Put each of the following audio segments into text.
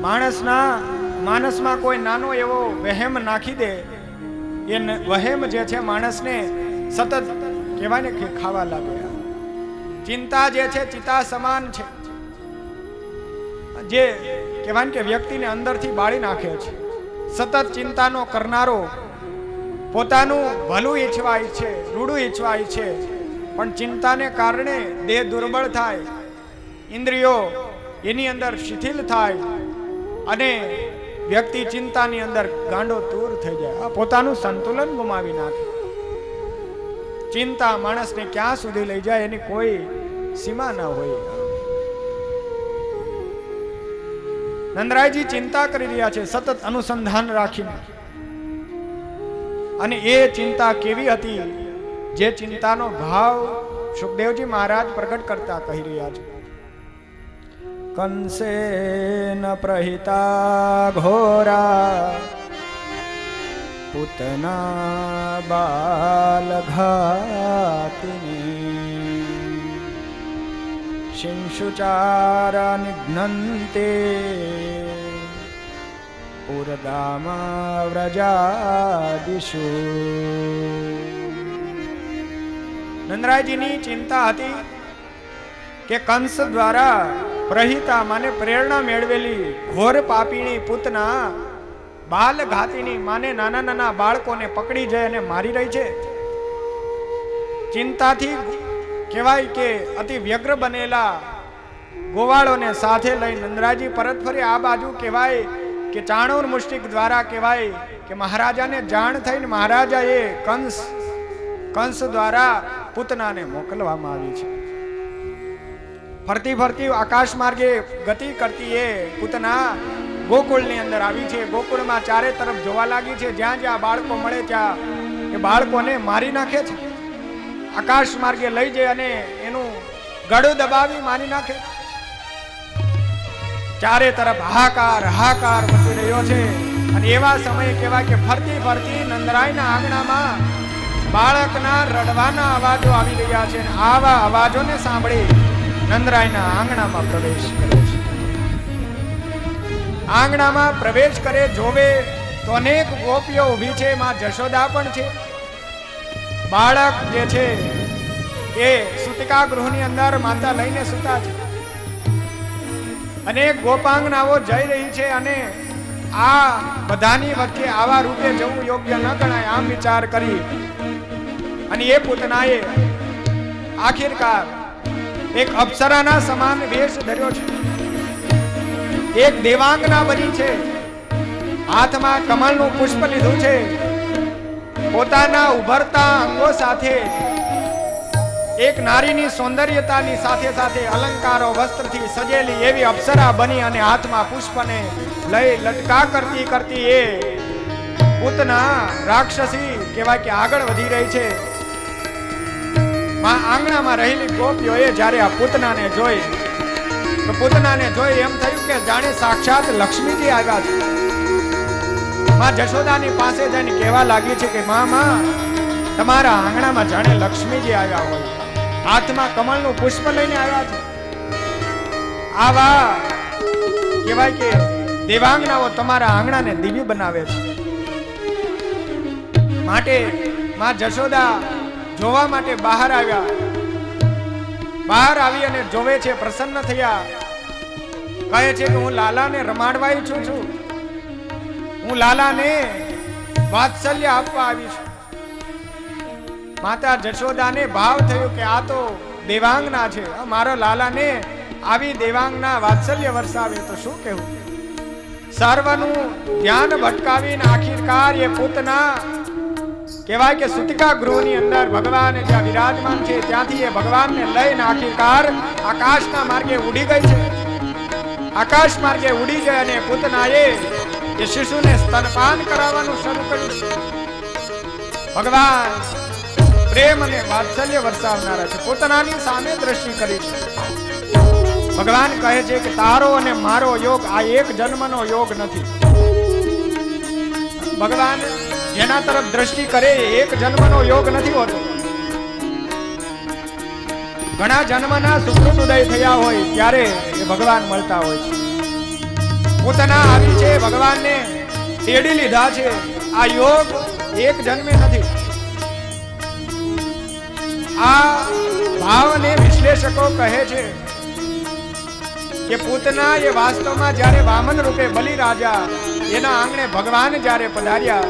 માણસમાં કોઈ નાનો એવો વહેમ નાખી દે, એ વહેમ જે છે માણસને સતત કહેવાય ને કે ખાવા લાગે. ચિંતા જે છે ચિતા સમાન છે, જે કહેવાય કે વ્યક્તિને અંદરથી બાળી નાખે છે. સતત ચિંતાનો કરનારો પોતાનું ભલું ઈચ્છવા ઈચ્છે, રૂડું ઈચ્છવા ઈચ્છે, પણ ચિંતાને કારણે દેહ દુર્બળ થાય, ઇન્દ્રિયો એની અંદર શિથિલ થાય અને વ્યક્તિ ચિંતાની અંદર ગાંડો તૂર થઈ જાય, પોતાનું સંતુલન ગુમાવી નાખે. ચિંતા માણસને ક્યાં સુધી લઈ જાય એની કોઈ સીમા ન હોય. નંદરાયજી ચિંતા કરી રહ્યા છે સતત અનુસંધાન રાખીને, અને એ ચિંતા કેવી હતી, જે ચિંતાનો ભાવ સુખદેવજી મહારાજ પ્રગટ કરતા કહી રહ્યા છે. કંસેન પ્રહિતા ઘોરા પૂતના બાલઘાતિની શિંશુચારા નિઘ્નન્તે ઉરગામા વ્રજાદિષુ. નંદરાયજીની ચિંતા હતી કે કંસ દ્વારા પ્રહિતા માને પ્રેરણા મેળવેલી ઘોર પાપીણી પૂતના બાલ ઘાતીની માને નાના નાના બાળકોને પકડી જાય અને મારી રહી છે. ચિંતાથી કહેવાય કે અતિ વ્યગ્ર બનેલા ગોવાળોને સાથે લઈ નંદરાયજી પરત ફરી આ બાજુ કહેવાય કે ચાણૂર મુષ્ટિક દ્વારા કહેવાય કે મહારાજાને જાણ થઈને મહારાજાએ કંસ દ્વારા પૂતનાને મોકલવામાં આવી છે. ફરતી ફરતી આકાશ માર્ગે ગતિ કરતી એ પૂતના ગોકુળની અંદર આવી છે. ગોકુળમાં ચારે તરફ જોવા લાગી છે, જ્યાં જ્યાં બાળકો મળે ત્યાં એ બાળકોને મારી નાખે છે. આકાશ માર્ગે લઈ જાય અને એનું ગળું દબાવી મારી નાખે. ચારે તરફ હાહાકાર મચી રહ્યો છે. અને એવા સમયે કહેવાય કે ફરતી ફરતી નંદરાયના આંગણામાં બાળકના રડવાના અવાજો આવી રહ્યા છે. આવા અવાજોને સાંભળી નંદરાયના આંગણામાં પ્રવેશ કરે છે. આંગણામાં પ્રવેશ કરે, જોવે તો અનેક ગોપીઓ ઊભી છે, માં જશોદા પણ છે. બાળક જે છે એ સુતિકા ગૃહની અંદર માતા લઈને સુતા છે. અનેક ગોપાંગનાઓ જઈ રહી છે અને આ બધાની વચ્ચે આવા રૂપે જવું યોગ્ય ન ગણાય, આમ વિચાર કરી અને એ પૂતનાએ આખિરકાર એક અપ્સરાના સમાન વેશ ધર્યો છે. એક દેવાંગના બની છે, હાથમાં કમળનું પુષ્પ લીધું છે. પોતાના ઉભરતા અંગો સાથે એક નારીની સૌંદર્યતાની સાથે સાથે અલંકારો વસ્ત્રથી સજેલી એવી અપ્સરા બની અને હાથમાં પુષ્પને લઈ લટકા કરતી કરતી એ પૂતના રાક્ષસી કહેવાય કે આગળ વધી રહી છે. આંગણામાં રહેલી ગોપીઓએ જ્યારે આ પૂતનાને જોઈ તો પૂતનાને જોઈ એમ થયું કે જાણે સાક્ષાત લક્ષ્મીજી આવ્યા છે. માં જશોદાની પાસે જઈને કહેવા લાગી છે કે માં તમારા આંગણામાં જાણે લક્ષ્મીજી આવ્યા હોય, હાથમાં કમળનું પુષ્પ લઈને આવ્યા છે. આવા કહેવાય કે દેવાંગનાઓ તમારા આંગણાને દિવ્ય બનાવે છે. માટે માં જશોદા જોવા માટે બહાર આવ્યા. બહાર આવી અને જોવે છે, પ્રસન્ન થયા. કહે છે કે હું લાલાને રમાડવા ઈચ્છું છું, હું લાલાને વાત્સલ્ય આપવા આવી છું. માતા જશોદાને ભાવ થયો કે આ તો દેવાંગના છે, મારો લાલાને આવી દેવાંગના વાત્સલ્ય વરસાવે તો શું કહેવું. સર્વનું ધ્યાન ભટકાવીને આખિરકાર એ પૂતના કહેવાય કે સુતિકા ગૃહની અંદર ભગવાન જ્યાં વિરાજમાન છે ત્યાંથી એ ભગવાનને લઈને આખિરકાર આકાશના માર્ગે ઉડી ગઈ છે. આકાશ માર્ગે ઉડી ગઈ અને પૂતનાએ એ શિશુને સ્તનપાન કરાવવાનું શરૂ કર્યું. ભગવાન પ્રેમ અને વાત્સલ્ય વરસાવનારા છે. પૂતનાની સામે દ્રષ્ટિ કરી છે. ભગવાન કહે છે કે તારો અને મારો યોગ આ એક જન્મનો યોગ નથી. ભગવાન જેના તરફ દ્રષ્ટિ કરે એક જન્મનો યોગ નથી હોતો. ઘણા જન્મના સુકૃત ઉદય થયા હોય ત્યારે એ ભગવાન મળતા હોય છે. પૂતના આવી છે, ભગવાનને તેડી લીધા છે. આ યોગ એક જન્મે નથી. આ ભાવને વિશ્લેષકો કહે છે કે પૂતના એ વાસ્તવમાં જ્યારે વામન રૂપે બલિ રાજા એના આંગણે ભગવાન જ્યારે પધાર્યા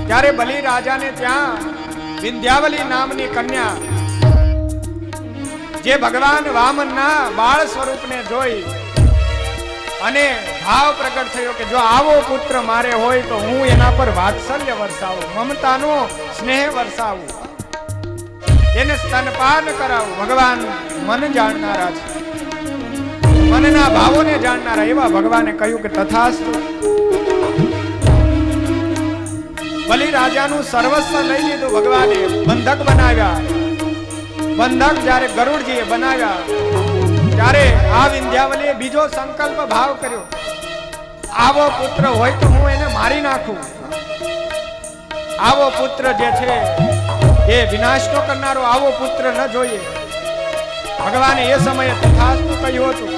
ત્યારે બલિ રાજાને ત્યાં વિંધ્યાવલી નામની કન્યા જે ભગવાન વામનના બાળ સ્વરૂપને જોઈ અને ભાવ પ્રગટ થયો કે જો આવો પુત્ર મારે હોય તો હું એના પર વાત્સલ્ય વરસાવું, મમતાનો સ્નેહ વરસાવું, એને સ્તનપાન કરાવું. ભગવાન મન જાણનારા છે, મનના ભાવોને જાણનારા. એવા ભગવાને કહ્યું કે તથાસ્તુ. બલિ રાજાનું સર્વસ્વ લઈ લીધું ભગવાને, બંધક બનાવ્યા. બંધક જ્યારે ગરુડજીએ બનાવ્યા ત્યારે આ વિંધ્યાવલીએ બીજો સંકલ્પ ભાવ કર્યો, આવો પુત્ર હોય તો હું એને મારી નાખું. આવો પુત્ર જે છે એ વિનાશનો કરનારો આવો પુત્ર ન જોઈએ. ભગવાને એ સમયે તથાસ્તુ કહ્યું હતું.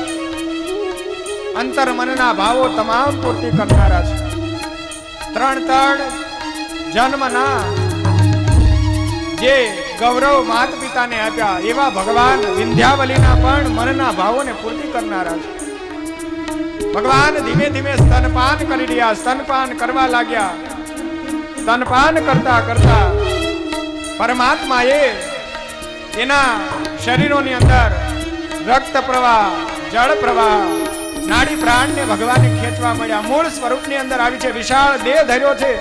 અંતર મનના ભાવો તમામ પૂર્તિ કરનારા છે. ત્રણ જન્મના જે ગૌરવ માત પિતાને આપ્યા એવા ભગવાન વિંધ્યાવલીના પણ મનના ભાવોને પૂર્તિ કરનારા છે. ભગવાન ધીમે ધીમે સ્તનપાન કરી રહ્યા, સ્તનપાન કરવા લાગ્યા. સ્તનપાન કરતા કરતા પરમાત્માએ એના શરીરોની અંદર રક્ત પ્રવાહ, જળ પ્રવાહ, નાડી પ્રાણને ભગવાને ખેંચવા મળ્યા. મૂળ સ્વરૂપની અંદર આવી છે. વિશાળ દેહ ધર્યો છે.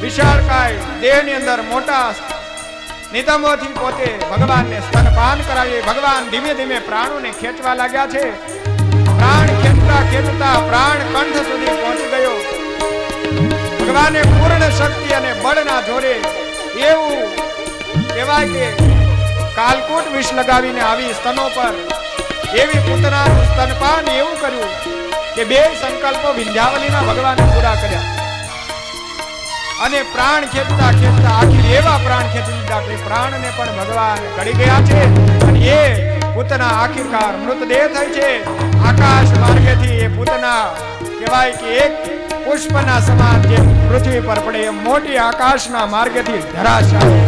વિશાળકાય દેહની અંદર મોટા નિતંબોથી પોતે ભગવાનને સ્તનપાન કરાવી. ભગવાન ધીમે ધીમે પ્રાણોને ખેંચવા લાગ્યા છે. પ્રાણ ખેંચતા ખેંચતા પ્રાણ કંઠ સુધી પહોંચી ગયો. ભગવાને પૂર્ણ શક્તિ અને બળના જોરે એવું કહેવાય કે કાલકૂટ વિષ લગાવીને આવી સ્તનો પર એવી પૂતનાનું સ્તનપાન એવું કર્યું કે બે સંકલ્પો વિંધ્યાવલીના ભગવાને પૂરા કર્યા. અને પ્રાણ ખેંચતા ખેંચતા આખી એવા પ્રાણ ખેંચી લીધા કે પ્રાણને પણ ભગવાન ગળી ગયા છે. અને એ પૂતના આખીરકાર મૃતદેહ થઈ છે. આકાશ માર્ગેથી એ પૂતના કહેવાય કે એક પુષ્પના સમાન જે પૃથ્વી પર પડે એ મોટી આકાશના માર્ગેથી ધરાશાયી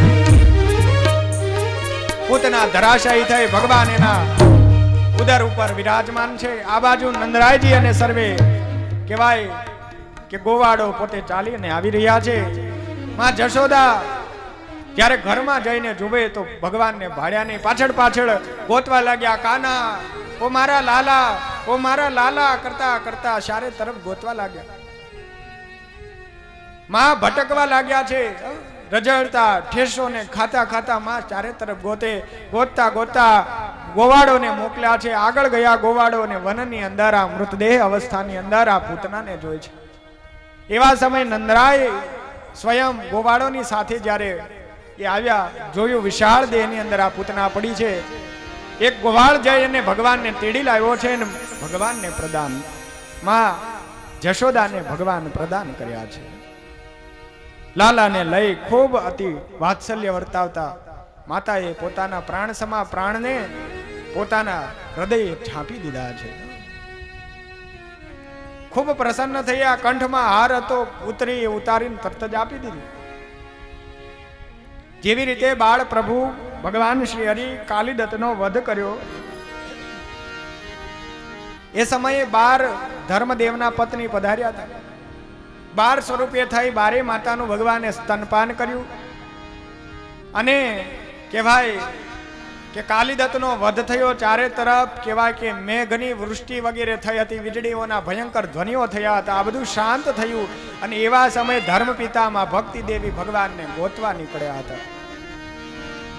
પૂતના ધરાશાયી થઈ. ભગવાન એના ઉદર ઉપર વિરાજમાન છે. આ બાજુ નંદરાયજી અને સર્વે કહેવાય કે ગોવાળો પોતે ચાલીને આવી રહ્યા છે. માં જશોદા જ્યારે ઘરમાં જઈને જુએ તો ભગવાનને ભાડ્યા નહીં. પાછળ પાછળ ગોતવા લાગ્યા. કાના, ઓ મારા લાલા, ઓ મારા લાલા કરતા કરતા ચારે તરફ ગોતવા લાગ્યા. માં ભટકવા લાગ્યા છે. રજળતા ઠેસોને ખાતા ખાતા માં ચારે તરફ ગોતે. ગોતતા ગોતતા ગોવાળોને મોકલ્યા છે. આગળ ગયા ગોવાળોને વનની અંદર આ મૃતદેહ અવસ્થાની અંદર આ પૂતનાને જોઈ છે. એવા સમય નંદરાય સ્વયં ગોવાળોની સાથે જ્યારે એ આવ્યા, જોયું વિશાળ દેહની અંદર આ પૂતના પડી છે. એક ગોવાળ જઈ અને ભગવાનને તેડી લાવ્યો છે અને ભગવાનને પ્રદાન, માં જશોદાને ભગવાન પ્રદાન કર્યા છે. લાલાને લઈ ખૂબ અતિ વાત્સલ્ય વર્તાવતા માતાએ પોતાના પ્રાણ સમા પ્રાણને પોતાના હૃદયે છાપી દીધા છે. ખૂબ પ્રસન્ન થયા. કંઠમાં હાર હતો, ઉતરી ઉતારીને તરત જ આપી દીધી. જેવી રીતે બાળ પ્રભુ ભગવાન શ્રી હરિ કાલિદત્તનો વધ કર્યો એ સમયે 12 ધર્મદેવના પત્ની પધાર્યા હતા. 12 સ્વરૂપે થઈ 12 માતાનું ભગવાને સ્તનપાન કર્યું. અને કહેવાય કે કાલિદત્તનો વધ થયો. ચારે તરફ કહેવાય કે મેઘની વૃષ્ટિ વગેરે થઈ હતી. વીજળીઓના ભયંકર ધ્વનિઓ થયા હતા. આ બધું શાંત થયું. અને એવા સમયે ધર્મ પિતામાં ભક્તિ દેવી ભગવાનને ગોતવા નીકળ્યા હતા.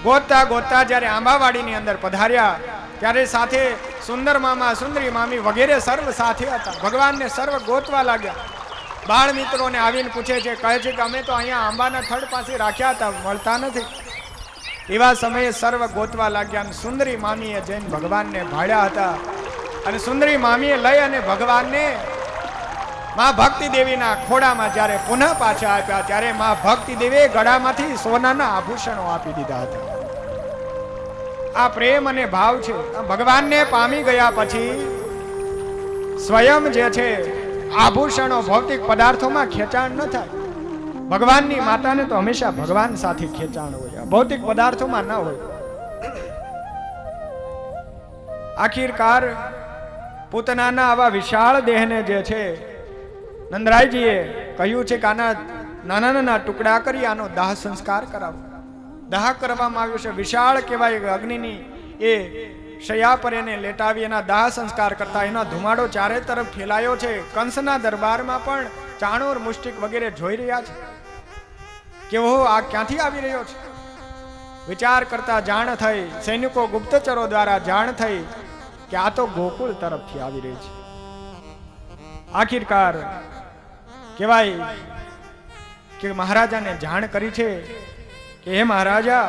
ગોતતા ગોતતા જ્યારે આંબાવાડીની અંદર પધાર્યા ત્યારે સાથે સુંદર મામા, સુંદરી મામી વગેરે સર્વ સાથે હતા. ભગવાનને સર્વ ગોતવા લાગ્યા. બાળ મિત્રોને આવીને પૂછે છે, કહે છે કે અમે તો અહીંયા આંબાના થડ પાસે રાખ્યા હતા, મળતા નથી. એવા સમયે સર્વ ગોતવા લાગ્યા. અને સુંદરી મામીએ જઈને ભગવાનને ભાડ્યા હતા. અને સુંદરી મામીએ લઈ અને ભગવાનને માં ભક્તિ દેવીના ખોડામાં જ્યારે પુનઃ પાછા આપ્યા ત્યારે માં ભક્તિ દેવીએ ગળામાંથી સોનાના આભૂષણો આપી દીધા હતા. આ પ્રેમ અને ભાવ છે. ભગવાનને પામી ગયા પછી સ્વયં જે છે આભૂષણો ભૌતિક પદાર્થોમાં ખેંચાણ ન થાય. ભગવાનની માતાને તો હંમેશા ભગવાન સાથે ખેંચાણ હોય, ભૌતિક પદાર્થોમાં ન હોય. આખિરકાર પૂતનાના આવા વિશાળ દેહને જે છે નંદરાયજીએ કહ્યું છે કે આના નાના નાના ટુકડા કરી આનો દાહ સંસ્કાર કરાવો. દાહ કરવામાં આવ્યો છે. વિશાળ કહેવાય અગ્નિની એ શૈયા પર એને લેટાવી એના દાહ સંસ્કાર કરતા એના ધુમાડો ચારે તરફ ફેલાયો છે. કંસના દરબારમાં પણ ચાણોર મુષ્ટિક વગેરે જોઈ રહ્યા છે કે ઓહો આ ક્યાંથી આવી રહ્યો છે. વિચાર કરતા જાણ થઈ, સૈનિકો ગુપ્તચરો દ્વારા જાણ થઈ કે આ તો ગોકુળ તરફથી આવી રહી છે. આખિરકાર કહેવાય કે મહારાજાને જાણ કરી છે કે હે મહારાજા,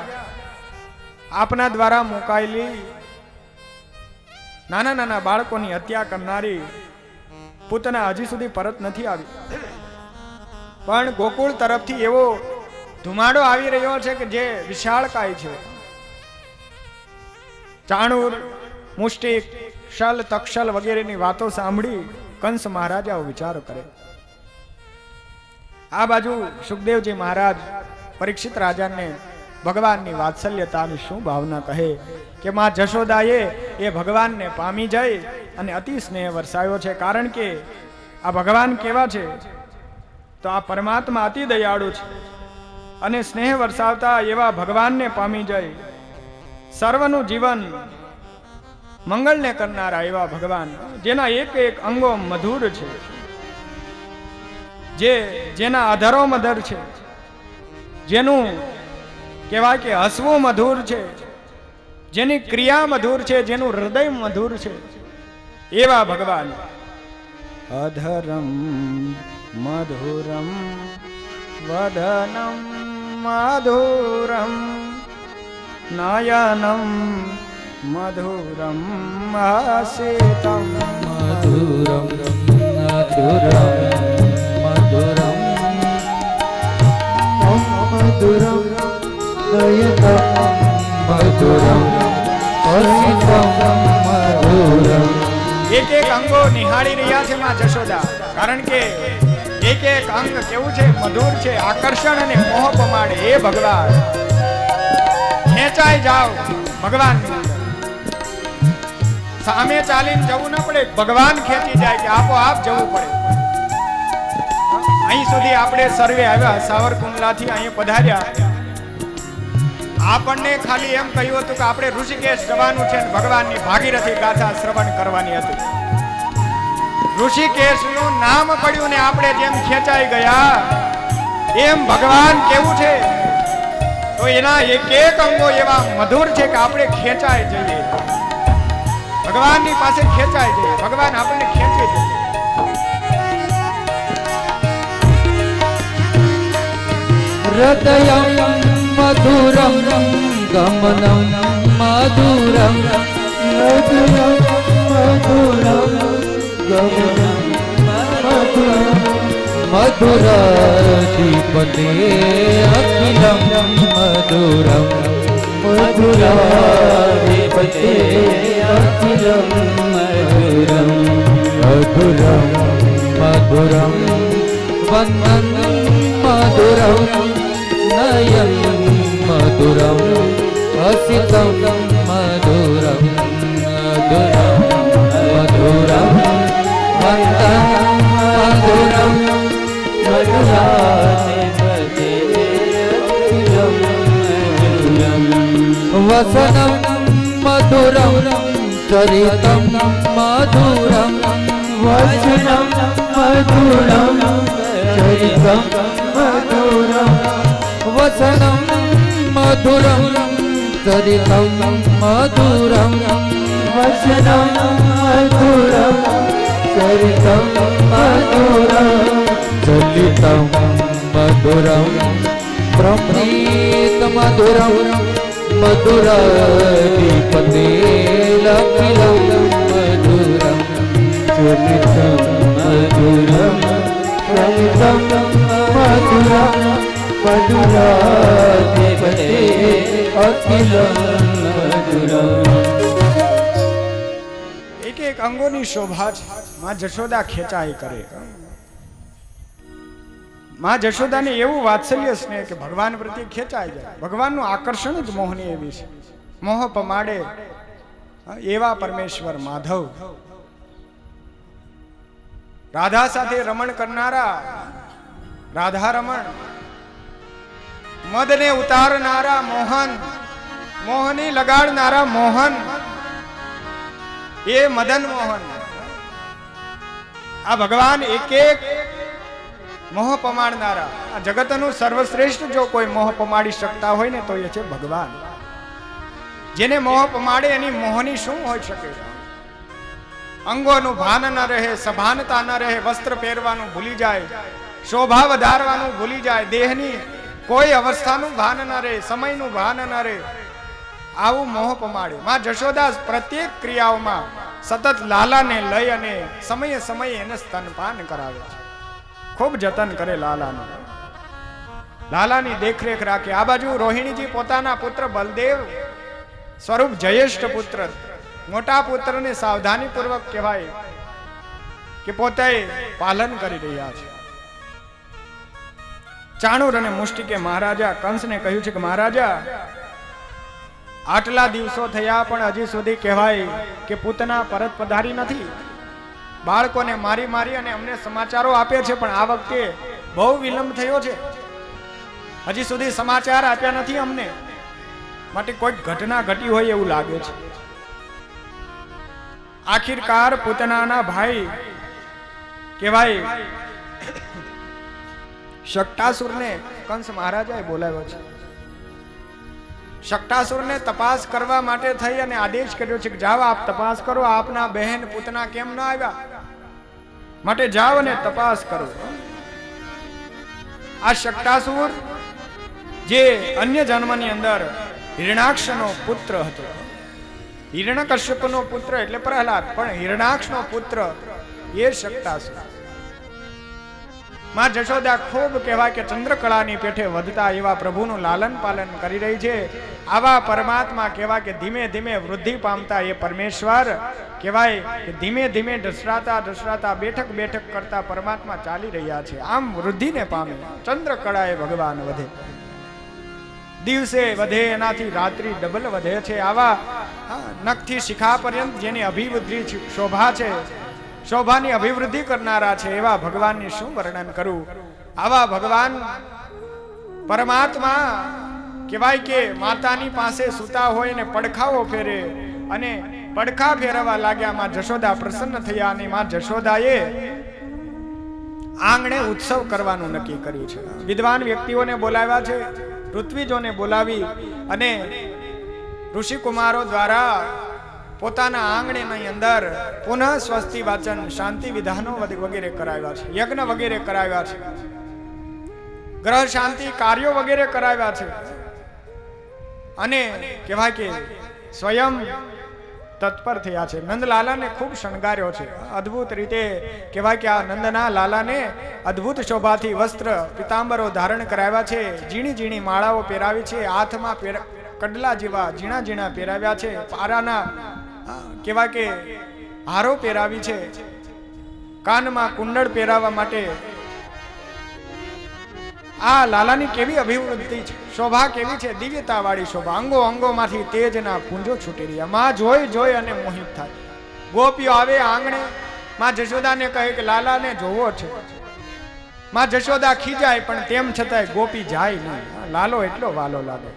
આપના દ્વારા મુકાયેલી નાના નાના બાળકોની હત્યા કરનારી પૂતના હજી સુધી પરત નથી આવી, પણ ગોકુળ તરફથી એવો ધુમાડો આવી રહ્યો છે કે જે વિશાળકાય છે. ચાણૂર, મુષ્ટિક, શલ, તક્ષલ વગેરેની વાતો સાંભળી કંસ મહારાજા વિચારો કરે. આ બાજુ સુખદેવજી મહારાજ પરીક્ષિત રાજાને ભગવાનની વાત્સલ્યતાની શું ભાવના કહે કે માં જશોદાએ એ ભગવાનને પામી જઈ અને અતિ સ્નેહ વરસાયો છે. કારણ કે આ ભગવાન કેવા છે તો આ પરમાત્મા અતિ દયાળુ છે અને સ્નેહ વરસાવતા એવા ભગવાનને પામી જઈ સર્વનું જીવન મંગળને કરનારા એવા ભગવાન, જેના એક એક અંગો મધુર છે, જેના અધરો મધુર છે, જેનું કહેવાય કે હસવું મધુર છે, જેની ક્રિયા મધુર છે, જેનું હૃદય મધુર છે, એવા ભગવાન. અધરમ મધુરમ વદનમ મધુરમ નયનમ મધુરમ હસિતમ મધુરમ મધુરમ મધુરમ મધુરમ નયનમ મધુરમ હસિતમ મધુરમ. એક એક અંગો નિહાળી રહ્યા છે માં જશોદા, કારણ કે એક એક અંગ કેવું છે, મધુર છે, આકર્ષણ અને મોહ પમાડે. એ ભગવાન ખેંચાઈ જાઓ ભગવાન, સામે ચાલીને જવું ન પડે, ભગવાન ખેંચી જાય કે આપોઆપ જવું પડે. અહીં સુધી આપણે સર્વે આવ્યા, સાવરકુંડલાથી અહીં પધાર્યા, આપણને ખાલી એમ કહ્યું હતું કે આપણે ઋષિકેશ જવાનું છે, ભગવાનની ભાગીરથી ગાથા શ્રવણ કરવાની હતી. ઋષિકેશનું નામ પડ્યું ને આપણે જેમ ખેંચાઈ ગયા એમ ભગવાન કેવું છે તો એના એક એક અંગો એવા મધુર છે કે આપણે ખેંચાઈ જઈએ, ભગવાનની પાસે ખેંચાઈ જઈએ, ભગવાન આપણને ખેંચી જઈએ. હૃદયમ મધુરમ ગમનમ મધુરમ હૃદયમ મધુરમ ગમનમ મધુરમ મધુરાધિપતે અખિલમ મધુરમ મધુરાધિપતે અખિલમ મધુરમ મધુરમ મધુરમ વંદન મધુરમ નયન મધુરમ હસિતમ મધુરમ મધુરમ મધુરમ વંદન મધુરમ મધુરાધિપતે અખિલમ મધુરમ વસનમ મધુરમ ચરિતમ મધુરમ વસનમ મધુરમ ચરિતમ મધુરમ વસનમ મધુરમ ચરિતમ મધુરમ વસનમ મધુરમ ચરિતમ મધુરમ ચલિતમ મધુરમ પ્રપ્રીત મધુરમ મધુરાધિપતે અખિલમ મધુરમ ચલિતમ મધુરમ ચલિતમ મધુરમ મધુરાધિપતે અખિલમ મધુરમ. એક એક અંગોની શોભા છે. માં જશોદા ખેંચાઈ કરે. માં જશોદાને એવું વાત્સલ્ય સ્નેહ કે ભગવાન પ્રત્યે ખેંચાઈ જાય. ભગવાનનું આકર્ષણ જ મોહની એવી છે. મોહ પમાડે એવા પરમેશ્વર માધવ. રાધા સાથે રમણ કરનારા રાધા રમણ, મદને ઉતારનારા મોહન, મોહની લગાડનારા મોહન એ મદન મોહન. આ ભગવાન એક એક મોહ પમાડનારા. આ જગતનું સર્વશ્રેષ્ઠ જો કોઈ મોહ પમાડી શકતા હોય ને તો એ છે ભગવાન. જેને મોહ પમાડે એની મોહની શું હોઈ શકે? અંગોનું ભાન ન રહે, સભાનતા ન રહે, વસ્ત્ર પહેરવાનું ભૂલી જાય, શોભા વધારવાનું ભૂલી જાય, દેહની કોઈ અવસ્થાનું ભાન ન રહે, સમયનું ભાન ન રહે. આવું મોહ પમાડે. માં જશોદા પ્રત્યેક ક્રિયાઓમાં સતત લાલાને લઈ અને સમયે સમયે એને સ્તનપાન કરાવે છે. ખૂબ જતન કરે લાલાનું. લાલાની દેખરેખ રાખે. આ બાજુ રોહિણીજી પોતાના પુત્ર બલદેવ સ્વરૂપ જયેષ્ઠ પુત્ર, મોટા પુત્રને સાવધાની પૂર્વક કહેવાય કે પોતે પાલન કરી રહ્યા છે. ચાણુર અને મુષ્ટિકે મહારાજા કંસને કહ્યું છે કે મહારાજા, આટલા દિવસો થયા પણ હજી સુધી કહેવાય કે પૂતના પરત પધારી નથી. બાળકોને મારી મારી અને અમને સમાચારો આપે છે, પણ આ વખતે બહુ વિલંબ થયો છે. હજી સુધી સમાચાર આપ્યા નથી અમને. માટે કોઈ ઘટના ઘટી હોય એવું લાગે છે. આખિરકાર પૂતનાના ભાઈ કહેવાય શક્ટાસુરને કંસ મહારાજાએ બોલાવ્યો છે. શક્ટાસુરને તપાસ કરવા માટે થઈ અને આદેશ કર્યો છે કે જાઓ આપ તપાસ કરો, આપના બહેન પૂતના કેમ ન આવ્યા, માટે જાઓ અને તપાસ કરો. આ શક્ટાસુર જે અન્ય જન્મની અંદર હિરણાક્ષનો પુત્ર હતો. હિરણ્યકશ્યપનો પુત્ર એટલે પ્રહલાદ, પણ હિરણાક્ષનો પુત્ર એ શક્ટાસુર. માં જશોદા ખૂબ કહેવાય કે ચંદ્રકળાની પેઠે વધતા એવા પ્રભુનું લાલન પાલન કરી રહી છે. આવા પરમાત્મા કહેવાય કે ધીમે ધીમે વૃદ્ધિ પામતા એ પરમેશ્વર કહેવાય કે ધીમે ધીમે ઢસરાતા બેઠક બેઠક કરતા પરમાત્મા ચાલી રહ્યા છે. આમ વૃદ્ધિને પામે. ચંદ્રકળાએ ભગવાન વધે, દિવસે વધે એનાથી રાત્રિ ડબલ વધે છે. આવા નખથી શિખા પર્યંત જેની અભિવૃદ્ધિ શોભા છે, શોભાની અભિવૃદ્ધિ કરનારા છે, એવા ભગવાનની શું વર્ણન કરું. આવા ભગવાન પરમાત્મા કહેવાય કે માતાની પાસે સૂતા હોય ને પડખાઓ ફેરે અને પડખા ફેરવા લાગ્યા. માં જશોદા પ્રસન્ન થયા અને માં જશોદાએ આંગણે ઉત્સવ કરવાનું નક્કી કર્યું છે. વિદ્વાન વ્યક્તિઓને બોલાવ્યા છે, ઋત્વિજોને બોલાવી અને ઋષિકુમારો દ્વારા પોતાના આંગણેની અંદર પુનઃ સ્વસ્તિ વાચન, શાંતિ વિધાનો વગેરે કરાવ્યા છે, યજ્ઞ વગેરે કરાવ્યા છે, ગ્રહ શાંતિ કાર્યો વગેરે કરાવ્યા છે. અને કહેવાય કે સ્વયં તત્પર થયા છે. નંદલાલાને ખૂબ શણગાર્યો છે અદ્ભુત રીતે. કહેવાય કે આ નંદના લાલાને અદ્ભુત શોભાથી વસ્ત્ર પિતાંબરો ધારણ કરાવ્યા છે, ઝીણી ઝીણી માળાઓ પહેરાવી છે, હાથમાં કડલા જેવા ઝીણા ઝીણા પહેરાવ્યા છે, પારાના કહેવાય કે હારો પહેરાવી છે, કાનમાં કુંડળ પહેરાવવા માટે. આ લાલાની કેવી અભિવૃદ્ધિ છે, શોભા કેવી છે, દિવ્યતા વાળી શોભા. અંગો અંગોમાંથી તેજના પુંજો છૂટી રહ્યા. માં જોઈ જોઈ અને મોહિત થાય. ગોપીઓ આવે આંગણે, માં જશોદાને કહે કે લાલાને જોવો છે. માં જશોદા ખીજાય, પણ તેમ છતાંય ગોપી જાય નહીં. લાલો એટલો વાલો લાગે.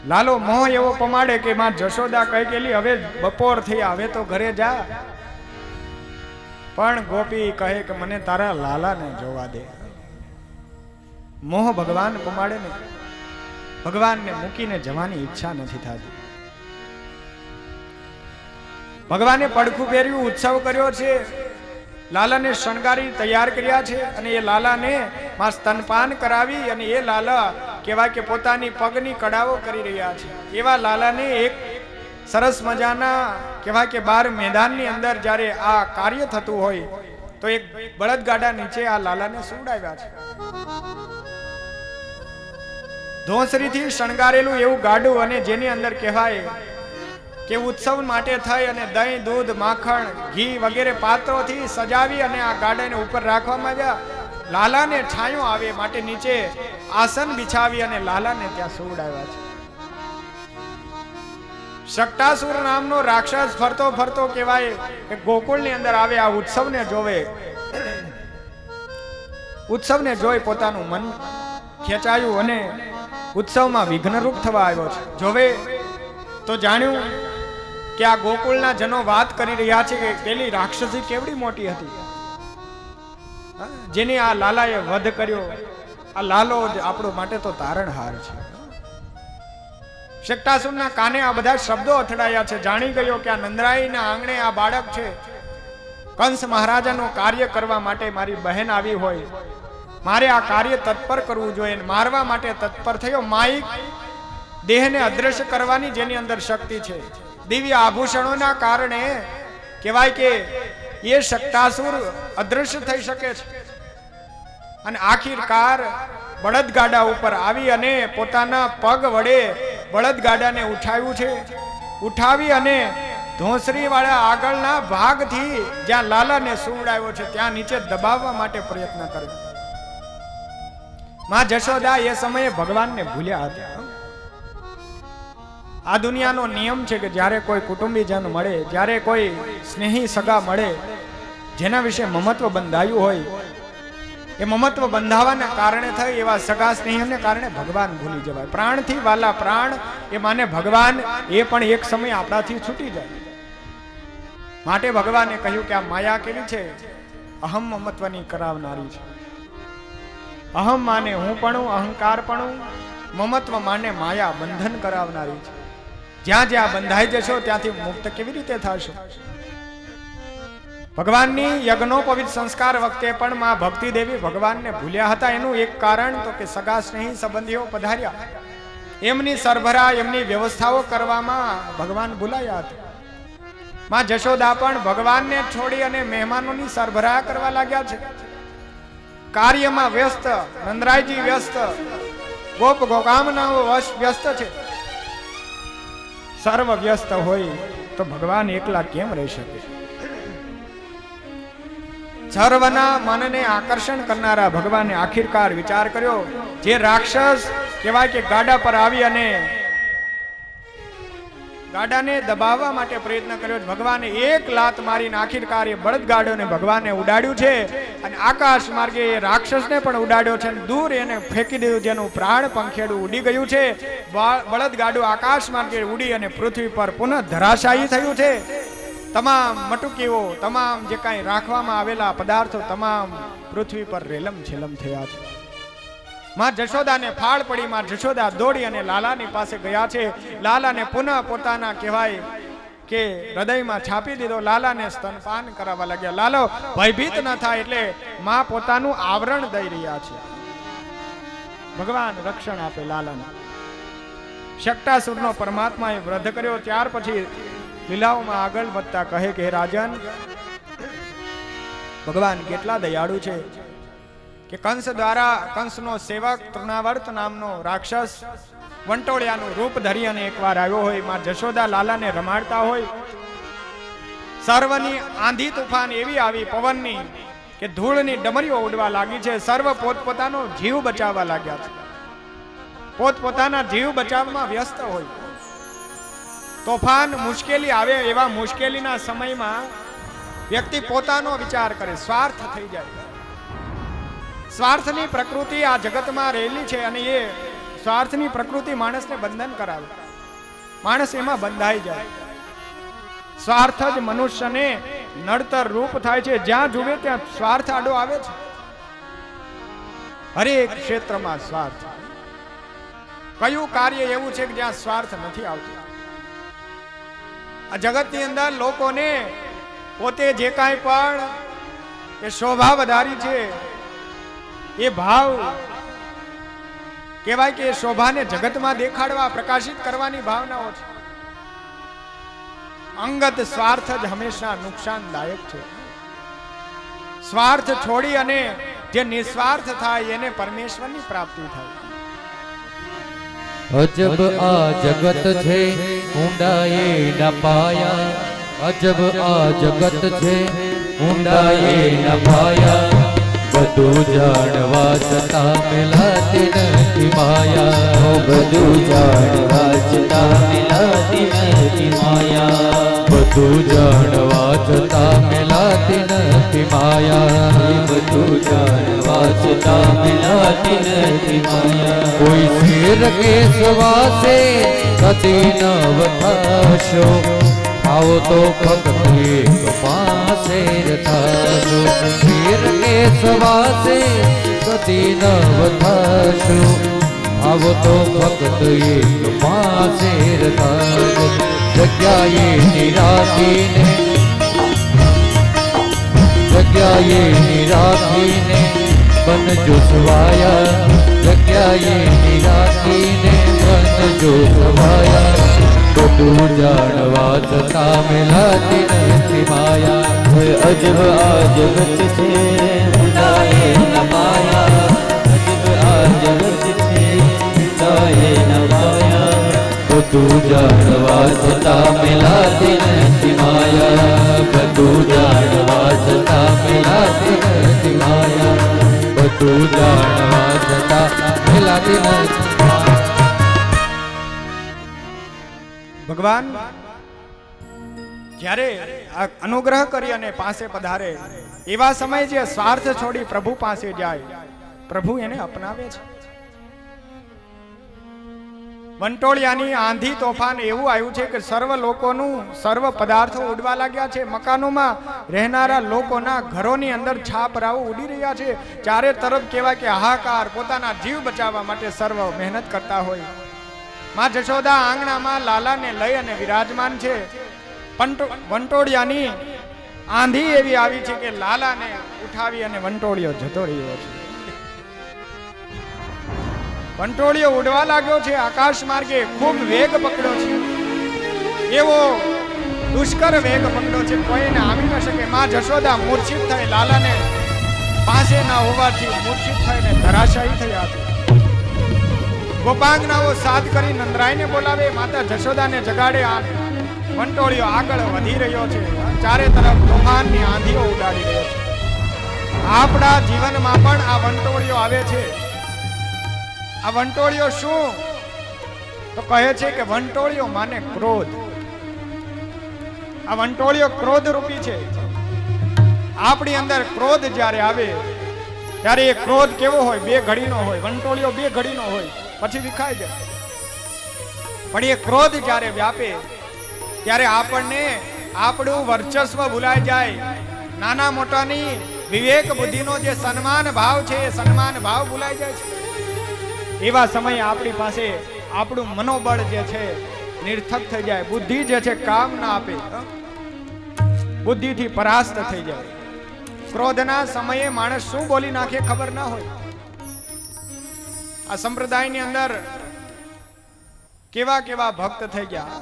લાલો મોહ એવો પમાડે કે માં જશોદા કહે કે હવે બપોર થયા, હવે તો ઘરે જા. પણ ગોપી કહે કે મને તારા લાલાને જોવા દે. મોહ ભગવાન પમાડે ને ભગવાનને મૂકીને જવાની ઈચ્છા નથી થતી. ભગવાને પડખું પહેર્યું, ઉત્સવ કર્યો છે, લાલાને શણગારી તૈયાર કર્યા છે અને એ લાલાને માં સ્તનપાન કરાવી અને એ લાલા કહેવાય કે પોતાની પગની કડાવો કરી રહ્યા છે. એવા લાલાને એક સરસ મજાના કહેવાય કે બાર મેદાનની અંદર જ્યારે આ કાર્ય થતું હોય તો એક બળદગાડા નીચે આ લાલાને સુવડાવ્યા છે. ધોંસરીથી શણગારેલું એવું ગાડું અને જેની અંદર કહેવાય કે ઉત્સવ માટે થઈ અને દહીં, દૂધ, માખણ, ઘી વગેરે પાત્રોથી સજાવી અને આ ગાડાને ઉપર રાખવામાં આવ્યા. લાલાને છાંયો આવે માટે નીચે આસન બિછાવી અને લાલાને ત્યાં સુવડાવ્યા છે. શકટાસુર નામનો રાક્ષસ ફરતો ફરતો કહેવાય કે ગોકુળની અંદર આવે, આ ઉત્સવને જોવે. ઉત્સવને જોઈ પોતાનું મન ખેંચાયું અને ઉત્સવમાં વિઘ્નરૂપ થવા આવ્યો છે. જોવે તો જાણ્યું કે આ ગોકુળના જનો વાત કરી રહ્યા છે કે પેલી રાક્ષસી કેવડી મોટી હતી, જેને આ લાલાએ વધ કર્યો. આ લાલો જ આપણો માટે તો તારણહાર છે. શકટાસુરના કાને આ બધા શબ્દો અથડાયા છે. જાણી ગયો કે આ નંદરાઈના આંગણે આ બાળક છે. કંસ મહારાજાનું કાર્ય કરવા માટે મારી બહેન આવી હોય, મારે આ કાર્ય તત્પર કરવું જોઈએ. મારવા માટે તત્પર થયો. માઈક દેહને અદ્રશ્ય કરવાની જેની અંદર શક્તિ છે. દિવ્ય આભૂષણોના કારણે કહેવાય કે એ શકટાસુર અદ્રશ્ય થઈ શકે છે. અને આખિરકાર બળદગાડા ઉપર આવી અને પોતાના પગ વડે બળદગાડાને ઉઠાવ્યું છે. ઉઠાવી અને ધોંસરી વાળા આગળના ભાગથી જ્યાં લાલાને સુવડાવ્યો છે ત્યાં નીચે દબાવવા માટે પ્રયત્ન કર્યો. માં જશોદા એ સમયે ભગવાનને ભૂલ્યા હતા. આ દુનિયાનો નિયમ છે કે જ્યારે કોઈ કુટુંબીજન મળે, જ્યારે કોઈ સ્નેહી સગા મળે, જેના વિશે મમત્વ બંધાયું હોય, એ મમત્વ બંધાવાના કારણે થઈ એવા સગા સ્નેહને કારણે ભગવાન ભૂલી જવાય. પ્રાણથી વાલા પ્રાણ એ માને ભગવાન, એ પણ એક સમય આપણાથી છૂટી જાય. માટે ભગવાને કહ્યું કે આ માયા કેવી છે? અહમ મમત્વની કરાવનારી છે. અહમ માને હું પણ, અહંકાર પણ, મમત્વ માને માયા બંધન કરાવનારી છે. જ્યાં જ્યાં બંધાઈ જશો ત્યાંથી મુક્ત કેવી રીતે થશો? ભગવાનની યજ્ઞોપવિત સંસ્કાર વખતે પણ માં ભક્તિ દેવી ભગવાનને ભૂલ્યા હતા. એનું એક કારણ તો કે સગા સ્નેહી સંબંધીઓ પધાર્યા, એમની સરભરા, એમની વ્યવસ્થાઓ કરવામાં ભગવાન ભૂલાયા હતા. માં જશોદા પણ ભગવાનને છોડી અને મહેમાનોની સરભરા કરવા લાગ્યા છે. કાર્યમાં વ્યસ્ત, નંદરાયજી વ્યસ્ત, ગોપ ગોકામનાઓ વ્યસ્ત છે. સર્વ વ્યસ્ત હોય તો ભગવાન એકલા કેમ રહી શકે? સર્વના મનને આકર્ષણ કરનારા ભગવાને આખિરકાર વિચાર કર્યો. જે રાક્ષસ કહેવાય કે ગાડા પર આવી અને ગાડાને દબાવવા માટે પ્રયત્ન કર્યો, ભગવાને એક લાત મારીને આખિરકાર એ બળદગાડોને ભગવાને ઉડાડ્યું છે અને આકાશ માર્ગે એ રાક્ષસને પણ ઉડાડ્યો છે અને દૂર એને ફેંકી દીધું, જેનું પ્રાણ પંખેડું ઉડી ગયું છે. બળદગાડું આકાશ માર્ગે ઉડી અને પૃથ્વી પર પુનઃ ધરાશાયી થયું છે. તમામ મટુકીઓ, તમામ જે કાંઈ રાખવામાં આવેલા પદાર્થો તમામ પૃથ્વી પર રેલમ છેલમ થયા છે. માં જશોદાને ફાળ પડી. માં જશોદા દોડી અને લાલાની પાસે ગયા છે. લાલાને પુનઃ પોતાના કહેવાય કે હૃદયમાં છાપી દીધો. લાલાને સ્તનપાન કરાવવા લાગ્યા. લાલો ભયભીત ન થાય એટલે માં પોતાનું આવરણ દઈ રહ્યા છે. ભગવાન રક્ષણ આપે લાલાને. શકટાસુરનો પરમાત્માએ વધ કર્યો. ત્યાર પછી લીલાઓમાં આગળ વધતા કહે કે રાજન, ભગવાન કેટલા દયાળુ છે કે કંસ દ્વારા, કંસનો સેવક તૃણાવર્ત નામનો રાક્ષસ વંટોળિયાનું રૂપ ધરી અને એકવાર આવ્યો હોય. માં જશોદા લાલાને રમાડતા હોય. સર્વની આંધી તુફાન એવી આવી પવનની કે ધૂળની ડમરીઓ ઉડવા લાગી છે. સર્વ પોતપોતાનો જીવ બચાવવા લાગ્યા છે. પોતપોતાના જીવ બચાવવામાં વ્યસ્ત હોય. તોફાન, મુશ્કેલી આવે, એવા મુશ્કેલીના સમયમાં વ્યક્તિ પોતાનો વિચાર કરે, સ્વાર્થ થઈ જાય. સ્વાર્થની પ્રકૃતિ આ જગતમાં રહેલી છે અને એ સ્વાર્થની પ્રકૃતિ માણસને બંધન કરાવે. માણસ એમાં બંધાઈ જાય. સ્વાર્થ જ મનુષ્યને નડતર રૂપ થાય છે. જ્યાં જુએ ત્યાં સ્વાર્થ આડો આવે છે. હરેક ક્ષેત્રમાં સ્વાર્થ. કયું કાર્ય એવું છે કે જ્યાં સ્વાર્થ નથી આવતું? આ જગતની અંદર લોકોને પોતે જે કાંઈ પણ એ શોભા વધારી છે, એ ભાવ કહેવાય કે શોભાને જગતમાં દેખાડવા, પ્રકાશિત કરવાની ભાવનાઓ છે. અંગત સ્વાર્થ જ હંમેશા નુકસાનદાયક છે. સ્વાર્થ છોડી અને જે નિસ્વાર્થ થાય એને પરમેશ્વરની પ્રાપ્તિ થાય. અજબ આ જગત છે ઊંડાએ ન પાયા, અજબ આ જગત છે ઊંડાએ ન પાયા, બધું જાણવા છતાં મિલાતી નથી માયા, બધું જાણવા છતાં મિલાતી નથી માયા, બધું જાણવા છતાં મિલાતી નથી માયા, બધું જાણવા છતાં મિલાતી નથી માયા, કોઈ શેર કે સવાસે કદી ન વથાશો, આવો તો ફક્ત એક પાસે થશો, શેર કે સવાસે કદી ન વથાશો, આવો તો ફક્ત એક પાસે થશો, જગ્યાએ નિરાશીને, જગ્યાએ નિરાશીને બનજો સવાયા, જગ્યાએ નિરાશીને બનજો સવાયા, બધું જાણવા છતાં મિલાતી નથી માયા, અજબ આ જગત છે ઊંડાએ ન પાયા, અજબ આ જગત છે ઊંડાએ ન પાયા, બધું જાણવા છતાં મિલાતી નથી માયા, બધું જાણવા છતાં મિલાતી નથી માયા, બધું જાણવા છતાં મિલાતી નથી. ભગવાન જ્યારે આ અનુગ્રહ કરી અને પાસે પધારે એવા સમયે જે સ્વાર્થ છોડી પ્રભુ પાસે જાય, પ્રભુ એને અપનાવે છે. વંટોળિયાની આંધી તોફાન એવું આવ્યું છે કે સર્વ લોકોનું સર્વ પદાર્થો ઉડવા લાગ્યા છે, મકાનોમાં રહેનારા લોકોના ઘરોની અંદર છાપરાઓ ઉડી રહ્યા છે, ચારે તરફ કહેવાય કે હાહાકાર, પોતાના જીવ બચાવવા માટે સર્વ મહેનત કરતા હોય. માં જશોદા આંગણામાં લાલાને લઈ અને વિરાજમાન છે. વંટોળિયાની આંધી એવી આવી છે કે લાલાને ઉઠાવી અને વંટોળિયો જતો રહ્યો છે. વંટોળિયો ઉડવા લાગ્યો છે, આકાશ માર્ગે ખૂબ વેગ પકડ્યો છે, એવો દુષ્કર વેગ પકડ્યો છે, કોઈને આવી ન શકે. માં જશોદા મૂર્છિત થઈ, લાલાને પાસે ના હોવાથી મૂર્છિત થઈને ધરાશાયી થયા છે. ગોપાંગનાઓ સાથ કરી નંદરાયને બોલાવે, માતા જશોદાને જગાડે. આ વંટોળિયો આગળ વધી રહ્યો છે, ચારે તરફ તોફાનની આંધીઓ ઉડાડી રહ્યો છે. આપણા જીવનમાં પણ આ વંટોળિયો આવે છે. આ વંટોળિયો શું? તો કહે છે કે વંટોળિયો માને ક્રોધ. આ વંટોળિયો ક્રોધ રૂપી છે. આપણી અંદર ક્રોધ જ્યારે આવે ત્યારે એ ક્રોધ કેવો હોય? બે ઘડીનો હોય. વંટોળિયો બે ઘડીનો હોય, પછી વિખાઈ જાય. પણ એ ક્રોધ જ્યારે વ્યાપે ત્યારે આપણને આપણું વર્ચસ્વ ભૂલાઈ જાય. નાના મોટાની વિવેક બુદ્ધિનો જે સન્માન ભાવ છે એ સન્માન ભાવ ભૂલાઈ જાય છે. એવા સમયે આપણી પાસે આપણું મનોબળ જે છે નિર્થક થઈ જાય. બુદ્ધિ જે છે કામ ના આપે, બુદ્ધિથી પરાસ્ત થઈ જાય. ક્રોધના સમયે માણસ શું બોલી નાખે ખબર ના હોય. આ સંપ્રદાયની અંદર કેવા કેવા ભક્ત થઈ ગયા.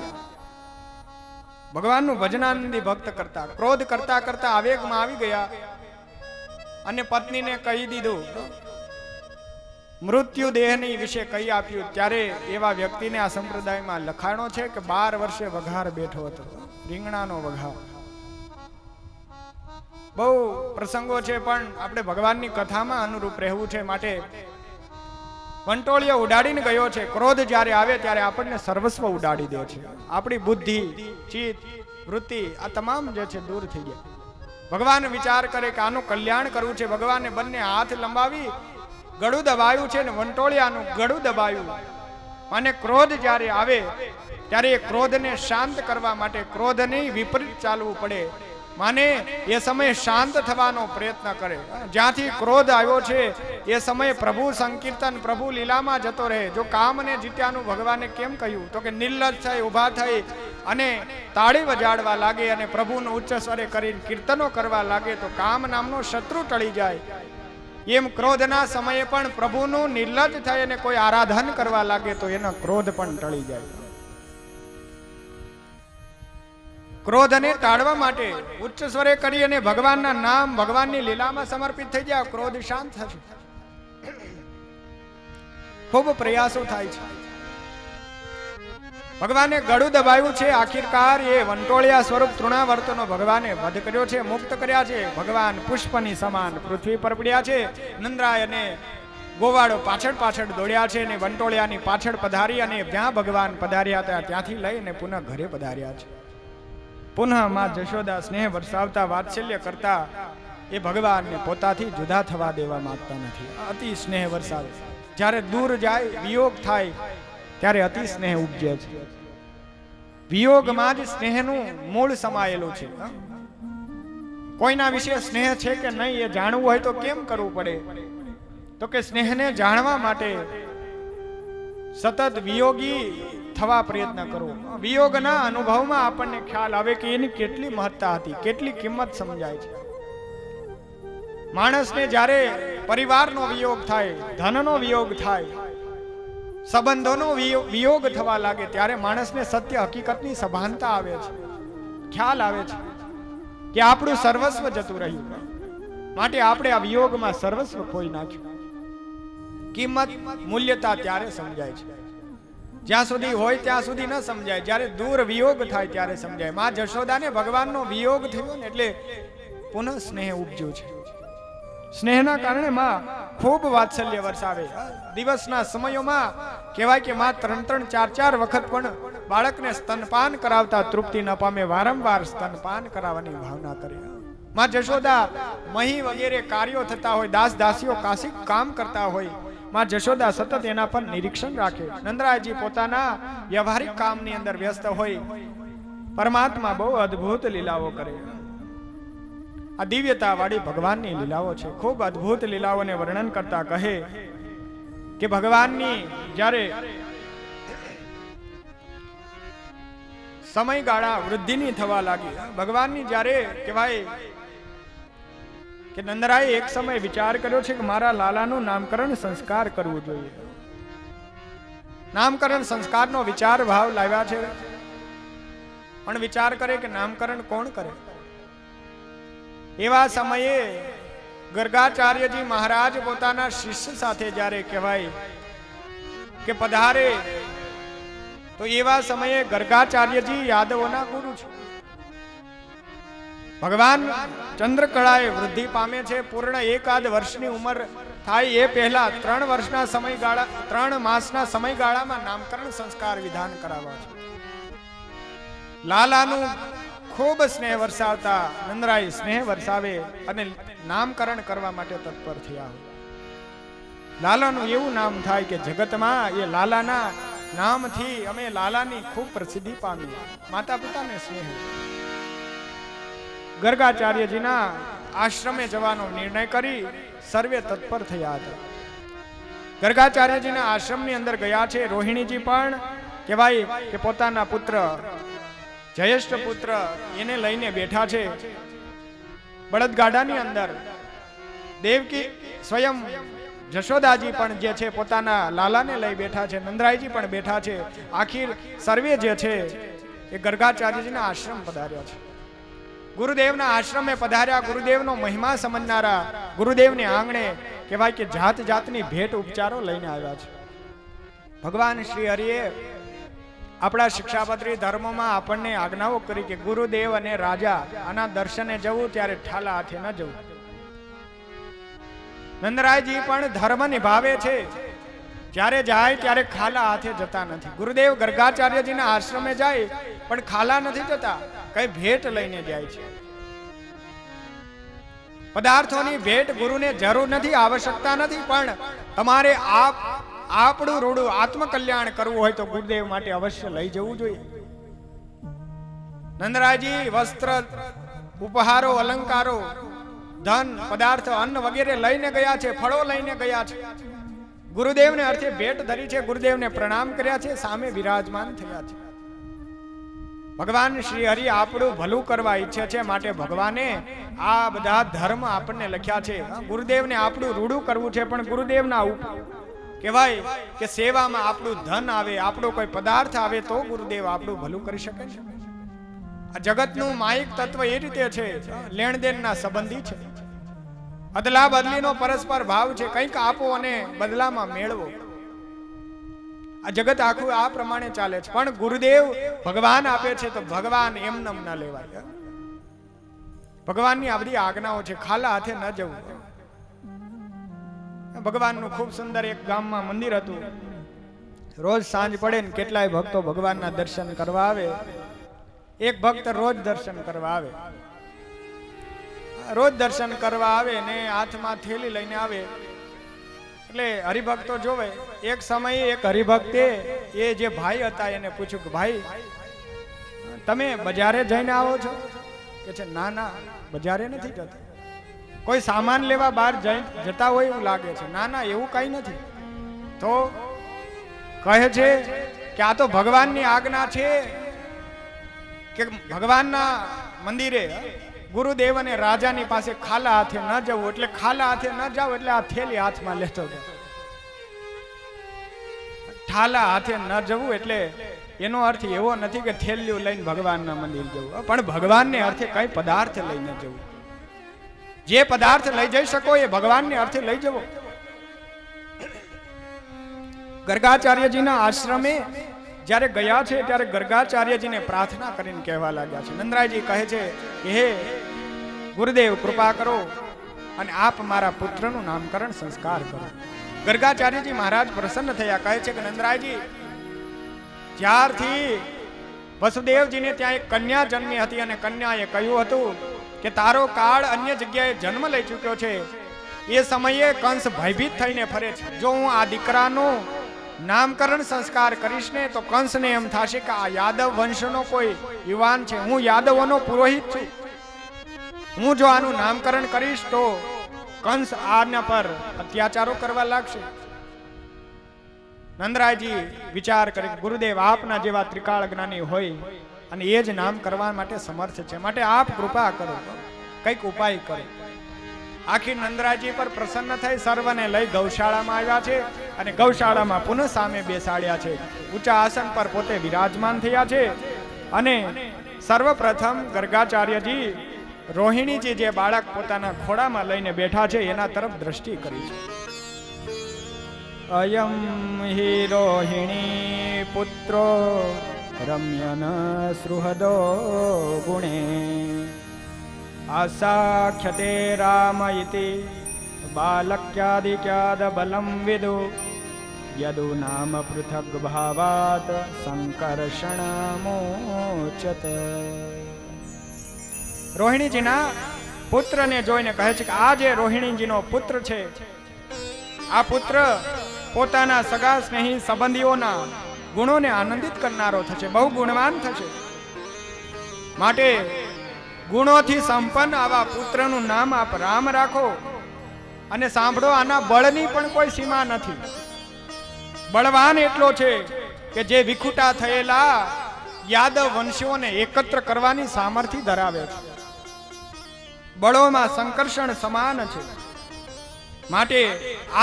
ભગવાનનું ભજનાનંદી ભક્ત કરતા, ક્રોધ કરતા કરતા આવેગમાં આવી ગયા અને પત્નીને કહી દીધું, મૃત્યુ દેહની વિશે કહી આપ્યું. ત્યારે એવા વ્યક્તિને આ સંપ્રદાયમાં લખાણો છે કે 12 વર્ષે વઘાર બેઠો હતો, રીંગણાનો વઘાર. બહુ પ્રસંગો છે, પણ આપણે ભગવાનની કથામાં અનુરૂપ રહેવું છે. માટે વંટોળિયો ઉડાડીને ગયો છે. ક્રોધ જ્યારે આવે ત્યારે આપણને સર્વસ્વ ઉડાડી દે છે. આપણી બુદ્ધિ, ચિત્ત, વૃત્તિ આ તમામ જે છે દૂર થઈ જાય. ભગવાન વિચાર કરે કે આનું કલ્યાણ કરવું છે. ભગવાને બંને હાથ લંબાવી ગળું દબાયું છે ને વંટોળિયાનું ગળું દબાયું. અને ક્રોધ જ્યારે આવે ત્યારે એ ક્રોધને શાંત કરવા માટે ક્રોધની વિપરીત ચાલવું પડે. માને એ સમયે શાંત થવાનો પ્રયત્ન કરે. જ્યાંથી ક્રોધ આવ્યો છે એ સમયે પ્રભુ સંકીર્તન, પ્રભુ લીલામાં જતો રહે. જો કામને જીત્યાનું ભગવાને કેમ કહ્યું? તો કે નિર્લજ થઈ ઊભા થઈ અને તાળી વજાડવા લાગે અને પ્રભુનું ઉચ્ચ સ્વરે કરીને કીર્તનો કરવા લાગે તો કામ નામનો શત્રુ ટળી જાય. એમ ક્રોધના સમયે પણ પ્રભુનું નિર્લજ થઈ અને કોઈ આરાધન કરવા લાગે તો એનો ક્રોધ પણ ટળી જાય. ક્રોધને ટાળવા માટે ઉચ્ચ સ્વરે કરી અને ભગવાનના નામ, ભગવાનની લીલામાં સમર્પિત થઈ જાય, ક્રોધ શાંત થશે. ખૂબ પ્રયાસો થાય છે. ભગવાને ગળું દબાવ્યું છે, આખિરકાર એ વંટોળિયા સ્વરૂપ તૃણાવર્તનો ભગવાને વધ કર્યો છે, મુક્ત કર્યા છે. ભગવાન પુષ્પની સમાન પૃથ્વી પર પડ્યા છે. નંદરાય અને ગોવાળો પાછળ પાછળ દોડ્યા છે અને વંટોળિયાની પાછળ પધારી અને જ્યાં ભગવાન પધાર્યા હતા ત્યાંથી લઈને પુનઃ ઘરે પધાર્યા છે. પુનઃ માં જશોદા સ્નેહ વરસાવતા, વાત્સલ્ય કરતા એ ભગવાનને પોતાથી જુદા થવા દેવા માંગતા નથી. અતિ સ્નેહ વરસાવે. જ્યારે દૂર જાય, વિયોગ થાય, ત્યારે અતિ સ્નેહ ઉપજે છે. વિયોગમાં જ સ્નેહનું મૂળ સમાયેલું છે. કોઈના વિશે સ્નેહ છે કે નહીં એ જાણવું હોય તો કેમ કરવું પડે? તો કે સ્નેહને જાણવા માટે સતત વિયોગી થવા પ્રયત્ન કરવો. વિયોગના અનુભવમાં આપણને ખ્યાલ આવે કે એની કેટલી મહત્તા હતી, કેટલી કિંમત સમજાય છે. માણસને જ્યારે પરિવારનો વિયોગ થાય, ધનનો વિયોગ થાય, સંબંધોનો વિયોગ થવા લાગે, ત્યારે માણસને સત્ય હકીકતની સભાનતા આવે છે, ખ્યાલ આવે છે કે આપણું સર્વસ્વ જતું રહ્યું, માટે આપણે આ વિયોગમાં સર્વસ્વ ખોઈ નાખ્યું. કિંમત મૂલ્યતા ત્યારે સમજાય છે. જ્યાં સુધી હોય ત્યાં સુધી ન સમજાય, જ્યારે દૂર વિયોગ થાય ત્યારે સમજાય. માં જશોદાને ભગવાનનો વિયોગ થયો ને એટલે પુનઃ સ્નેહ ઉપજ્યું છે. સ્નેહના કારણે માં ખૂબ વાત્સલ્ય વરસાવે. દિવસના સમયોમાં કહેવાય કે માં 3-4 વખત પણ બાળકને સ્તનપાન કરાવતા તૃપ્તિ ન પામે, વારંવાર સ્તનપાન કરાવવાની ભાવના કરે. માં જશોદા મહી વગેરે કાર્યો થતા હોય, દાસ દાસીઓ કાશી કામ કરતા હોય, માં જશોદા સતત એના પર નિરીક્ષણ રાખે. નંદરાયજી પોતાના વ્યવહારિક કામની અંદર વ્યસ્ત હોય, પરમાત્મા બહુ અદ્ભુત લીલાઓ કરે. આ દિવ્યતા વાળી ભગવાનની લીલાઓ છે. ખૂબ અદ્ભુત લીલાઓને વર્ણન કરતા કહે કે ભગવાનની જ્યારે સમયગાળા વૃદ્ધિની થવા લાગી, ભગવાનની જ્યારે કહેવાય કે નંદરાયે એક સમય વિચાર કર્યો છે કે મારા લાલાનું નામકરણ સંસ્કાર કરવું જોઈએ. નામકરણ સંસ્કારનો વિચાર ભાવ લાવ્યા છે, પણ વિચાર કરે કે નામકરણ કોણ કરે? એવા સમયે ગર્ગાચાર્યજી મહારાજ પોતાના શિષ્ય સાથે જ્યારે કહેવાય કે પધારે, તો એવા સમયે ગર્ગાચાર્યજી યાદવોના ગુરુ છે. ભગવાન ચંદ્રકળાએ વૃદ્ધિ પામે છે. પૂર્ણ 1 વર્ષની ઉંમર થાય એ પહેલા 3 વર્ષના સમયગાળા, 3 માસના સમયગાળામાં નામકરણ સંસ્કાર વિધાન કરાવવા છે. લાલાનું ખૂબ સ્નેહ વરસાવતા નંદરાય સ્નેહ વરસાવે અને નામકરણ કરવા માટે તત્પર થયા. લાલાનું એવું નામ થાય કે જગતમાં એ લાલાના નામથી અમે લાલાની ખૂબ પ્રસિદ્ધિ પામી. માતા પિતાને સ્નેહ. ગર્ગાચાર્યજીના આશ્રમે જવાનો નિર્ણય કરી સર્વે તત્પર થયા હતા. ગર્ગાચાર્યજીના આશ્રમની અંદર ગયા છે. રોહિણીજી પણ કહેવાય કે પોતાના પુત્ર, જ્યેષ્ઠ પુત્ર એને લઈને બેઠા છે. બળદગાડાની અંદર દેવકી સ્વયં જશોદાજી પણ જે છે પોતાના લાલાને લઈ બેઠા છે. નંદરાયજી પણ બેઠા છે. આખીર સર્વે જે છે એ ગર્ગાચાર્યજીના આશ્રમ પધાર્યા છે. ગુરુદેવના આશ્રમે પધાર્યા. ગુરુદેવનો મહિમા સમજનારા ગુરુદેવને આંગણે કહેવાય કે જાત જાતની ભેટ ઉપચારો લઈને આવ્યા છે. ભગવાન શ્રી હરિએ આપણા શિક્ષાપત્રી ધર્મમાં આપણને આજ્ઞાઓ કરી કે ગુરુદેવ અને રાજા આના દર્શને જવું ત્યારે ઠાલા હાથે ન જવું. નંદરાયજી પણ ધર્મ નિભાવે છે. જ્યારે જાય ત્યારે ખાલા હાથે જતા નથી. ગુરુદેવ ગર્ગાચાર્યજીના આશ્રમે જાય પણ ખાલા નથી જતા, કઈ ભેટ લઈને જાય છે. પદાર્થોની ભેટ ગુરુને જરૂર નથી, આવશ્યકતા નથી, પણ તમારે આપણું રૂડું આત્મકલ્યાણ કરવું હોય તો ગુરુદેવ માટે અવશ્ય લઈ જવું જોઈએ. નંદરાયજી વસ્ત્ર, ઉપહારો, અલંકારો, ધન, પદાર્થ, અન્ન વગેરે લઈને ગયા છે, ફળો લઈને ગયા છે. ગુરુદેવને અર્થે ભેટ ધરી છે. ગુરુદેવને પ્રણામ કર્યા છે. સામે વિરાજમાન થયા છે. ભગવાન શ્રી હરિ આપણું ભલું કરવા ઈચ્છે છે, માટે ભગવાને આ બધા ધર્મ આપણને લખ્યા છે. ગુરુદેવને આપણું રૂડું કરવું છે, પણ ગુરુદેવના કહેવાય કે સેવામાં આપણું ધન આવે, આપણો કોઈ પદાર્થ આવે તો ગુરુદેવ આપણું ભલું કરી શકે છે. આ જગતનું માયિક તત્વ એ રીતે છે, લેણ દેણના સંબંધી છે. અદલા બદલીનો પરસ્પર ભાવ છે. કંઈક આપો અને બદલામાં મેળવો. આ જગત આખું આ પ્રમાણે ચાલે છે. પણ ગુરુદેવ ભગવાન આપે છે તો ભગવાન એમનેમ ન લેવાય. ભગવાનની આ બધી આજ્ઞાઓ છે, ખાલા હાથે ન જવું. ભગવાનનું ખૂબ સુંદર એક ગામમાં મંદિર હતું. રોજ સાંજ પડે ને કેટલાય ભક્તો ભગવાનના દર્શન કરવા આવે. એક ભક્ત રોજ દર્શન કરવા આવે. રોજ દર્શન કરવા આવે ને હાથમાં થેલી લઈને આવે. એટલે હરિભક્તો જોવે. એક સમયે એક હરિભક્તે એ જે ભાઈ હતા એને પૂછ્યું કે ભાઈ તમે બજારે જઈને આવો છો? કે છે ના ના બજારે નથી જતા. કોઈ સામાન લેવા બહાર જતા હોય એવું લાગે છે. ના ના એવું કઈ નથી. તો કહે છે કે આ તો ભગવાનની આજ્ઞા છે કે ભગવાનના મંદિરે ગુરુદેવ અને રાજાની પાસે ખાલા હાથે ન જવું. એટલે ખાલા હાથે ન જાવ એટલે આ થેલી હાથમાં લેતો જાય. ખાલા હાથે ન જવું એટલે એનો અર્થ એવો નથી કે થેલીઓ લઈને ભગવાનના મંદિર જવું, પણ ભગવાનને અર્થે કઈ પદાર્થ લઈને જવું. જે પદાર્થ લઈ જઈ શકો એ ભગવાનને અર્થે લઈ જવો. ગર્ગાચાર્યજીના આશ્રમે જ્યારે ગયા છે ત્યારે ગર્ગાચાર્યજીને પ્રાર્થના કરીને કહેવા લાગ્યા છે. નંદરાયજી કહે છે કે હે ગુરુદેવ કૃપા કરો અને આપ મારા પુત્રનું નામકરણ સંસ્કાર કરો. ગર્ગાચાર્યજી મહારાજ પ્રસન્ન થયા. કહે છે કે નંદરાયજી જ્યારથી વસુદેવજીને ત્યાં એક કન્યા જન્મી હતી અને કન્યાએ કહ્યું હતું કે તારો કાળ અન્ય જગ્યાએ જન્મ લઈ ચૂક્યો છે, એ સમયે કંસ ભયભીત થઈને ફરે છે. જો હું આ દીકરાનું નામકરણ સંસ્કાર કરીશ ને તો કંસને એમ થશે કે આ યાદવ વંશનો કોઈ યુવાન છે, હું યાદવોનો પુરોહિત છું. હું જો આનું નામકરણ કરીશ તો કંસ આના પર અત્યાચારો કરવા લાગશે. નંદરાયજી વિચાર કરે ગુરુદેવ આપના જેવા ત્રિકાળ જ્ઞાની હોય અને એ જ નામ કરવા માટે સમર્થ છે, માટે આપ કૃપા કરો, કઈક ઉપાય કરો. આખી નંદરાયજી પર પ્રસન્ન થઈ સર્વને લઈ ગૌશાળામાં આવ્યા છે અને ગૌશાળામાં પુનઃ સામે બેસાડ્યા છે. ઊંચા આસન પર પોતે વિરાજમાન થયા છે અને સર્વપ્રથમ ગર્ગાચાર્યજી રોહિણીજી જે બાળક પોતાના ખોળામાં લઈને બેઠા છે એના તરફ દ્રષ્ટિ કરી છે. અયમ હિ રોહિણી પુત્રો રમ્યન સૃહદો ગુણે આસાખ્યતે રામ ઇતિ બાલક્યાદિક્યાદ બલમ વિદુ યદુ નામ પૃથગ ભાવાત સંકર્ષણમોચત. રોહિણીજીના પુત્રને જોઈને કહે છે કે આ જે રોહિણીજીનો પુત્ર છે, આ પુત્ર પોતાના સગા સ્નેહી સંબંધીઓના ગુણોને આનંદિત કરનારો થશે, બહુ ગુણવાન થશે. માટે ગુણોથી સંપન્ન આવા પુત્રનું નામ આપ રામ રાખો. અને સાંભળો, આના બળની પણ કોઈ સીમા નથી. બળવાન એટલો છે કે જે વિખુટા થયેલા યાદવ વંશીઓને એકત્ર કરવાની સામર્થ્ય ધરાવે છે. બળોમાં સંકર્ષણ સમાન છે. માટે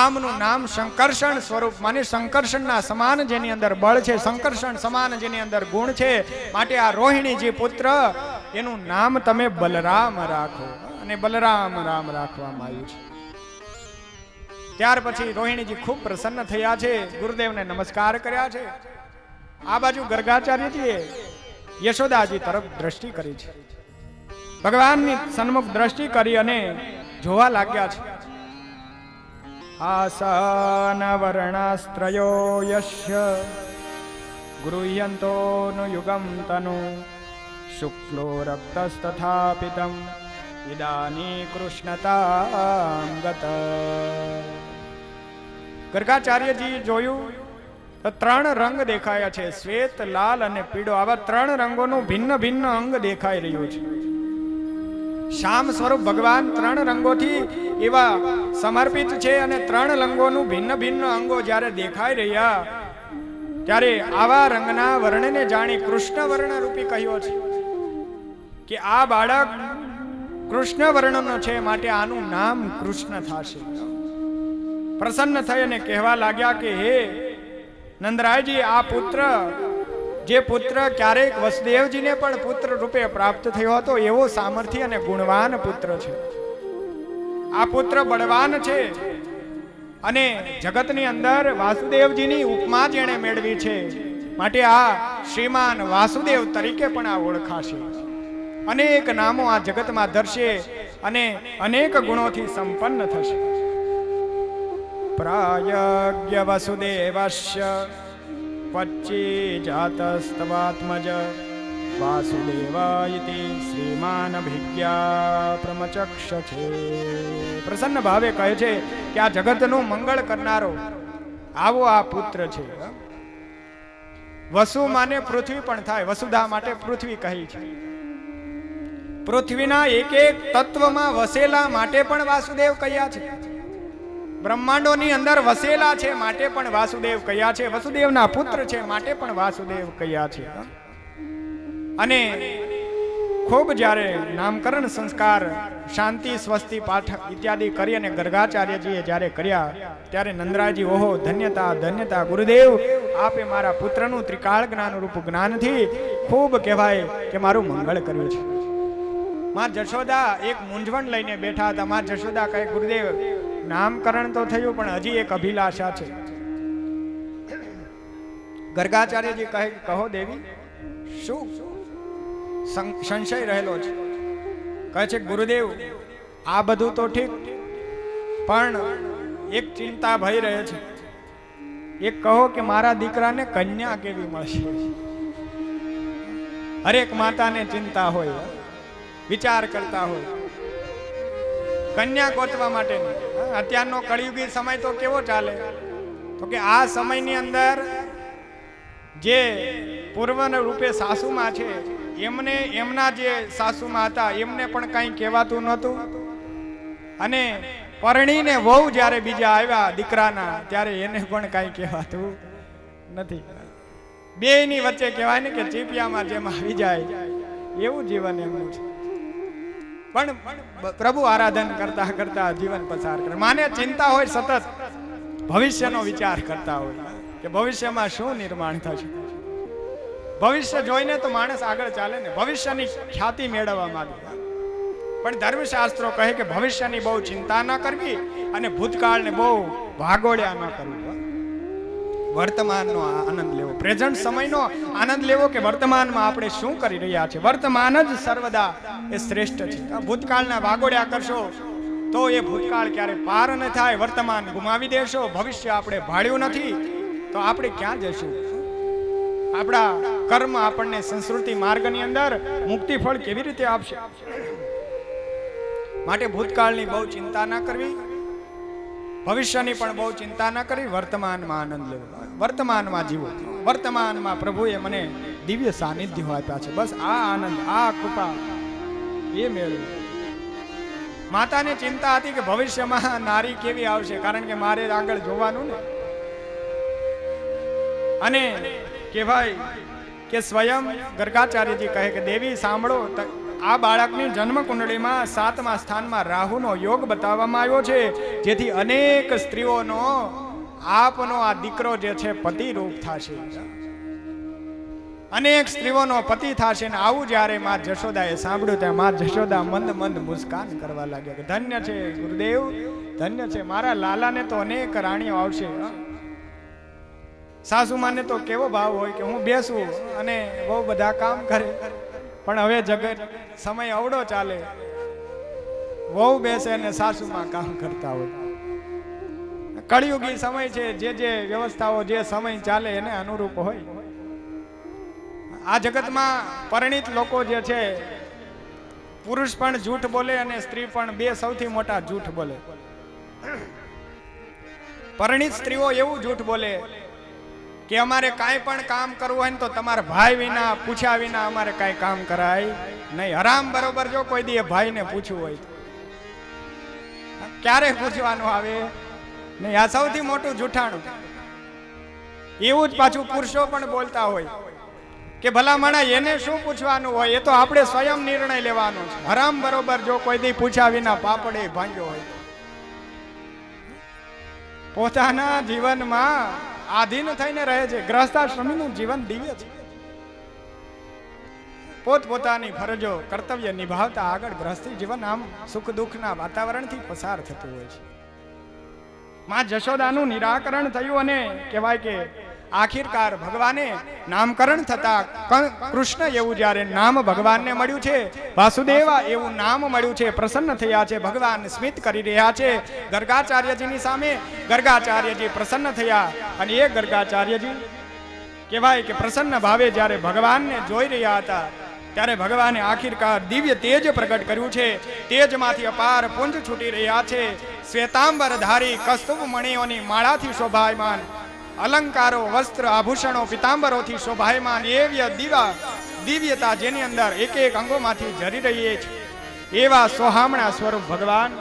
આમનું નામ સંકર્ષણ સ્વરૂપ, માને સંકર્ષણના સમાન જેની અંદર બળ છે, સંકર્ષણ સમાન જેની અંદર ગુણ છે. માટે આ રોહિણીજી પુત્ર એનું નામ તમે બલરામ રાખો. અને બલરામ રામ રાખવામાં આવ્યું છે. ત્યાર પછી રોહિણીજી ખૂબ પ્રસન્ન થયા છે, ગુરુદેવને નમસ્કાર કર્યા છે. આ બાજુ ગર્ગાચાર્યજીએ યશોદાજી તરફ દ્રષ્ટિ કરી છે. ભગવાનની સન્મુખ દ્રષ્ટિ કરી અને જોવા લાગ્યા છે. આસન વર્ણાસ્ત્રયો યશ્ય ગૃહ્યંતો નો યુગમ તનુ શુક્લો રક્તસ્તથા પિતમ ઇદાની કૃષ્ણતાંગત. ગર્ગાચાર્યજી જોયું તો 3 રંગ દેખાયા છે, શ્વેત, લાલ અને પીળો. આવા 3 રંગોનું ભિન્ન ભિન્ન અંગ દેખાઈ રહ્યું છે. શ્યામ સ્વરૂપ ભગવાન 3 રંગોથી એવા સમર્પિત છે અને 3 રંગોનું ભિન્ન ભિન્ન અંગો જ્યારે દેખાઈ રહ્યા ત્યારે આવા રંગના વર્ણને જાણી કૃષ્ણ વર્ણ રૂપી કહ્યો છે કે આ બાળક કૃષ્ણ વર્ણનો છે, માટે આનું નામ કૃષ્ણ થશે. પ્રસન્ન થઈ અને કહેવા લાગ્યા કે હે નંદરાયજી, આ પુત્ર, જે પુત્ર ક્યારેક વસુદેવજીને પણ પુત્ર રૂપે પ્રાપ્ત થયો હતો એવો સામર્થ્ય અને ગુણવાન પુત્ર છે. આ પુત્ર બળવાન છે અને જગતની અંદર વાસુદેવજીની ઉપમા જેણે મેળવી છે, માટે આ શ્રીમાન વાસુદેવ તરીકે પણ આ ઓળખાશે. અનેક નામો આ જગતમાં ધરશે અને અનેક ગુણોથી સંપન્ન થશે. પ્રાયજ્ઞ વસુદેવસ્ય પચ્ચી જાતસ્તવાત્મજ વાસુદેવાયતિ શ્રીમાન અભિજ્ઞા પ્રમચક્ષ છે. પ્રસન્ન ભાવે કહે છે કે આ જગતનું મંગળ કરનારો આવો આ પુત્ર છે. વસુ માને પૃથ્વી પણ થાય, વસુધા માટે પૃથ્વી કહી છે. પૃથ્વીના એક એક તત્વમાં વસેલા માટે પણ વાસુદેવ કયા છે. બ્રહ્માંડોની અંદર વસેલા છે માટે પણ વાસુદેવ કયા છે. વસુદેવના પુત્ર છે માટે પણ વાસુદેવ કયા છે. અને ખૂબ જ્યારે નામકરણ સંસ્કાર શાંતિ સ્વસ્તિ પાઠ ઇત્યાદિ કરી અને ગર્ગાચાર્યજીએ જ્યારે કર્યા ત્યારે નંદરાયજી ઓહો ધન્યતા ધન્યતા ગુરુદેવ, આપે મારા પુત્રનું ત્રિકાળ જ્ઞાન રૂપ જ્ઞાનથી ખૂબ કહેવાય કે મારું મંગળ કર્યું છે. માં જશોદા એક મૂંઝવણ લઈને બેઠા હતા. માં જશોદા કહે ગુરુદેવ નામકરણ તો થયું પણ હજી એક અભિલાષા છે. ગર્ગાચાર્યજી કહે કહો દેવી શું સંશય રહેલો છે. કહે છે ગુરુદેવ આ બધું તો ઠીક, પણ એક ચિંતા ભઈ રહે છે. એક કહો કે મારા દીકરાને કન્યા કેવી મળશે. હરેક માતાને ચિંતા હોય, વિચાર કરતા હોય કન્યા ગોતવા માટે. અત્યારનો કળિયુગી સમય તો કેવો ચાલે, તો કે આ સમયની અંદર જે પૂર્વના રૂપે સાસુમાં છે એમને એમના જે સાસુમાં હતા એમને પણ કંઈ કહેવાતું નહોતું, અને પરણીને વહુ જ્યારે બીજા આવ્યા દીકરાના ત્યારે એને પણ કંઈ કહેવાતું નથી. બેયની વચ્ચે કહેવાય ને કે ચીપિયામાં જેમ આવી જાય એવું જીવન એમનું છે. પણ પ્રભુ આરાધન કરતા કરતા જીવન પસાર કરે. માને ચિંતા હોય, સતત ભવિષ્યનો વિચાર કરતા હોય કે ભવિષ્યમાં શું નિર્માણ થશે. ભવિષ્ય જોઈને તો માણસ આગળ ચાલે ને, ભવિષ્યની ખ્યાતિ મેળવવા માંગે. પણ ધર્મશાસ્ત્રો કહે કે ભવિષ્યની બહુ ચિંતા ન કરવી અને ભૂતકાળને બહુ ભાગોળ્યા ન કરવું. વર્તમાનનો આનંદ લેવો, પ્રેઝન્ટ સમયનો આનંદ લેવો કે વર્તમાનમાં આપણે શું કરી રહ્યા છે. વર્તમાન જ સર્વદા એ શ્રેષ્ઠ છે. ભૂતકાળના વાગોળ્યા કરશો તો એ ભૂતકાળ ક્યારે પાર ન થાય. વર્તમાન ગુમાવી દેશો, ભવિષ્ય આપણે ભાળ્યું નથી તો આપણે ક્યાં જશું. આપણા કર્મ આપણને સંસ્કૃતિ માર્ગની અંદર મુક્તિ ફળ કેવી રીતે આપશે. માટે ભૂતકાળની બહુ ચિંતા ના કરવી, ભવિષ્યની પણ બહુ ચિંતા ના કરવી. વર્તમાનમાં આનંદ લેવો, વર્તમાનમાં જીવો. વર્તમાનમાં પ્રભુએ મને દિવ્ય સાનિધ્ય આપ્યા છે, બસ આ આનંદ આ કૃપા એ મેળવું. માતાને ચિંતા હતી કે ભવિષ્યમાં નારી કેવી આવશે, કારણ કે મારે આગળ જોવાનું ને. અને કહેવાય કે સ્વયં ગર્ગાચાર્યજી કહે કે દેવી સાંભળો, આ બાળકની જન્મ કુંડળીમાં 7મા સ્થાનમાં રાહુનો યોગ બતાવવામાં આવ્યો છે, જેથી અનેક સ્ત્રીઓનો આપનો આ દીકરો જે છે પતિ રૂપ થશે, અનેક સ્ત્રીઓનો પતિ થશે. ને આવું જ્યારે માં જશોદાએ સાંભળ્યું ત્યાં માં જશોદા મંદ મંદ મુસ્કાન કરવા લાગ્યા કે ધન્ય છે ગુરુદેવ, ધન્ય છે. મારા લાલાને તો અનેક રાણીઓ આવશે. સાસુમાને તો કેવો ભાવ હોય કે હું બેસું અને બહુ બધા કામ કરે, પણ હવે જગત સમય અવડો ચાલે, વહુ બેસે અને સાસુમાં કામ કરતા હોય. કળિયુગી સમય છે, જે વ્યવસ્થાઓ જે સમય ચાલે એને અનુરૂપ હોય. આ જગતમાં પરિણીત લોકો જે છે, પુરુષ પણ જૂઠ બોલે અને સ્ત્રી પણ, બે સૌથી મોટા જૂઠ બોલે. પરિણીત સ્ત્રીઓ એવું જૂઠ બોલે કે અમારે કાંઈ પણ કામ કરવું હોય ને તો તમારા ભાઈ વિના પૂછ્યા વિના અમારે કાંઈ કામ કરાય નહીં. હરામ બરોબર જો કોઈ દી ભાઈને પૂછવું હોય ક્યારે પૂછવાનું આવે નહીં. આ સૌથી મોટું જૂઠાણું. એવું જ પાછું પુરુષો પણ બોલતા હોય કે ભલા માણા એને શું પૂછવાનું હોય, એ તો આપણે સ્વયં નિર્ણય લેવાનો છે. હરામ બરોબર જો કોઈ દી પૂછ્યા વિના પાપડે ભાંગ્યો હોય. પોતાના જીવનમાં આધીન થઈને રહે છે. ગ્રહસ્થાશ્રમીનું જીવન દિવ્ય છે. પોતપોતાની ફરજો કર્તવ્ય નિભાવતા આગળ ગ્રહસ્થી જીવન આમ સુખ દુઃખના વાતાવરણથી પસાર થતું હોય છે. માં જશોદાનું નિરાકરણ થયું અને કહેવાય કે આખિરકાર ભગવાને નામકરણ થતા કૃષ્ણ એવું જ્યારે નામ ભગવાનને મળ્યું છે, વાસુદેવા એવું નામ મળ્યું છે, પ્રસન્ન થયા છે, ભગવાન સ્મિત કરી રહ્યા છે ગર્ગાચાર્યજીની સામે. ગર્ગાચાર્યજી પ્રસન્ન થયા અને એ ગર્ગાચાર્યજી કહેવાય કે પ્રસન્ન ભાવે જ્યારે ભગવાનને જોઈ રહ્યા હતા ત્યારે ભગવાને આખિરકાર દિવ્ય તેજ પ્રગટ કર્યું છે. તેજમાંથી અપાર પુંજ છૂટી રહ્યા છે. શ્વેતાંબર ધારી કસ્તુભ મણિઓની માળાથી શોભાયમાન, અલંકારો વસ્ત્ર આભૂષણો પિતાંબરોથી શોભાયમાન એવી દિવ્યતા જેની અંદર એક એક અંગોમાંથી ઝરી રહી છે એવા સોહામણા સ્વરૂપ ભગવાન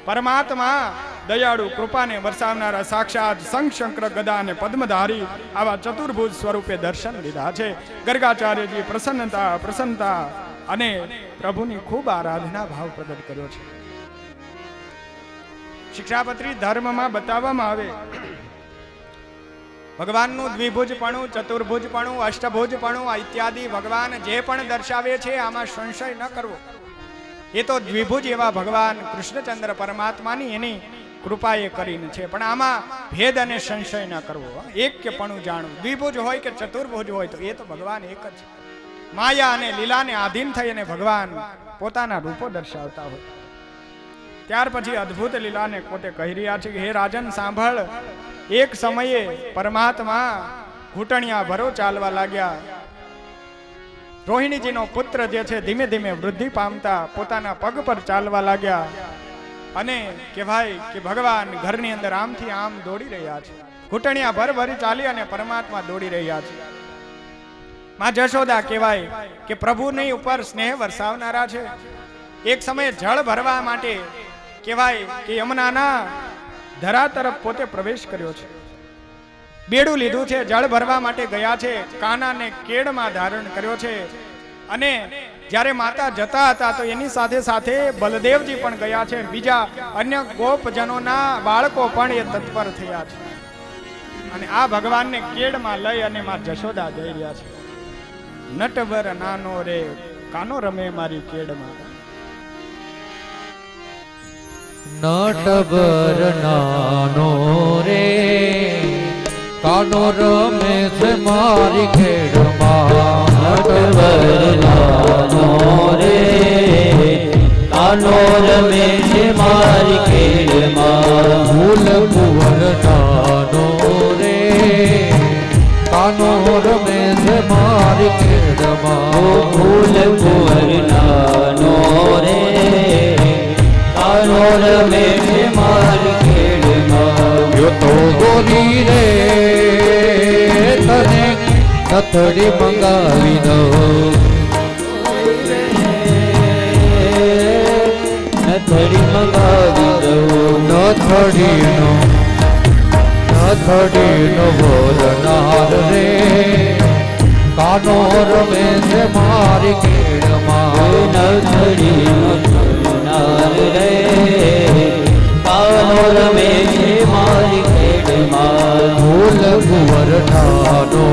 પરમાત્મા દયાળુ કૃપાને વરસાવનારા સાક્ષાત શંખચક્ર ગદા અને પદ્મધારી આવા ચતુર્ભુજ સ્વરૂપે દર્શન લીધા છે. ગર્ગાચાર્યજી પ્રસન્નતા અને પ્રભુની ખૂબ આરાધના ભાવ પ્રગટ કર્યો છે. શિક્ષાપત્રી ધર્મમાં બતાવવામાં આવે ભગવાનનું દ્વિભુજપણું, ચતુર્ભુજપણું, અષ્ટભુજપણું ઇત્યાદિ ભગવાન જે પણ દર્શાવે છે આમાં સંશય ન કરવો. એ તો દ્વિભુજ એવા ભગવાન કૃષ્ણચંદ્ર પરમાત્માની એની કૃપાએ કરીને છે, પણ આમાં ભેદ અને સંશય ન કરવો. એક કે પણ જાણવું, દ્વિભુજ હોય કે ચતુર્ભુજ હોય તો એ તો ભગવાન એક જ છે. માયા અને લીલાને આધીન થઈ અને ભગવાન પોતાના રૂપો દર્શાવતા હોય. ત્યાર પછી અદ્ભુત લીલાને પોતે કહી રહ્યા છે કે હે રાજન સાંભળ, એક સમયે પરમાત્મા ઘૂંટણિયા ભરો ચાલવા લાગ્યા. રોહિણીજીનો પુત્ર જે છે ધીમે ધીમે વૃદ્ધિ પામતા પોતાના પગ પર ચાલવા લાગ્યા અને કહેવાય કે ભગવાન ઘરની અંદર આમથી આમ દોડી રહ્યા છે. ઘૂંટણિયા ભરી ચાલી અને પરમાત્મા દોડી રહ્યા છે. માં જશોદા કહેવાય કે પ્રભુની ઉપર સ્નેહ વરસાવનારા છે. એક સમયે જળ ભરવા માટે કહેવાય કે યમુનાના ધરા તરફ પોતે પ્રવેશ કર્યો છે. બેડું લીધું છે, જળ ભરવા માટે ગયા છે, કાનાને કેડમાં ધારણ કર્યો છે અને જ્યારે માતા જતા હતા તો એની સાથે સાથે બલદેવજી પણ ગયા છે. બીજા અન્ય ગોપજનોના બાળકો પણ એ તત્પર થયા છે અને આ ભગવાનને કેડમાં લઈ અને માં જશોદા જઈ રહ્યા છે. નટવર નાનો રે કાનો રમે મારી કેડમાં. નટવર નાનો રે કાનો રમે છે મારી ખેડમાં. નટવર નાનો રે કાનો રમે છે મારી ખેડમાં. ફૂલ કુંવર નાનો રે કાનો રમે છે મારી ખેડમાં. ફૂલ કુંવર નાનો રે કાનો રમે છે મારી ખેડમાં. યો તો ગોરી રે તને નથડી મંગાવી દઉં. નથડી મંગાવી દઉં. નથડીનો બોલનાર રે કાનો રમે છે મારી કેડમાં. નથડીનો બોલનાર રે કાનો રમે છે મારી ખેડમાં. ફૂલ કુંવર નાનો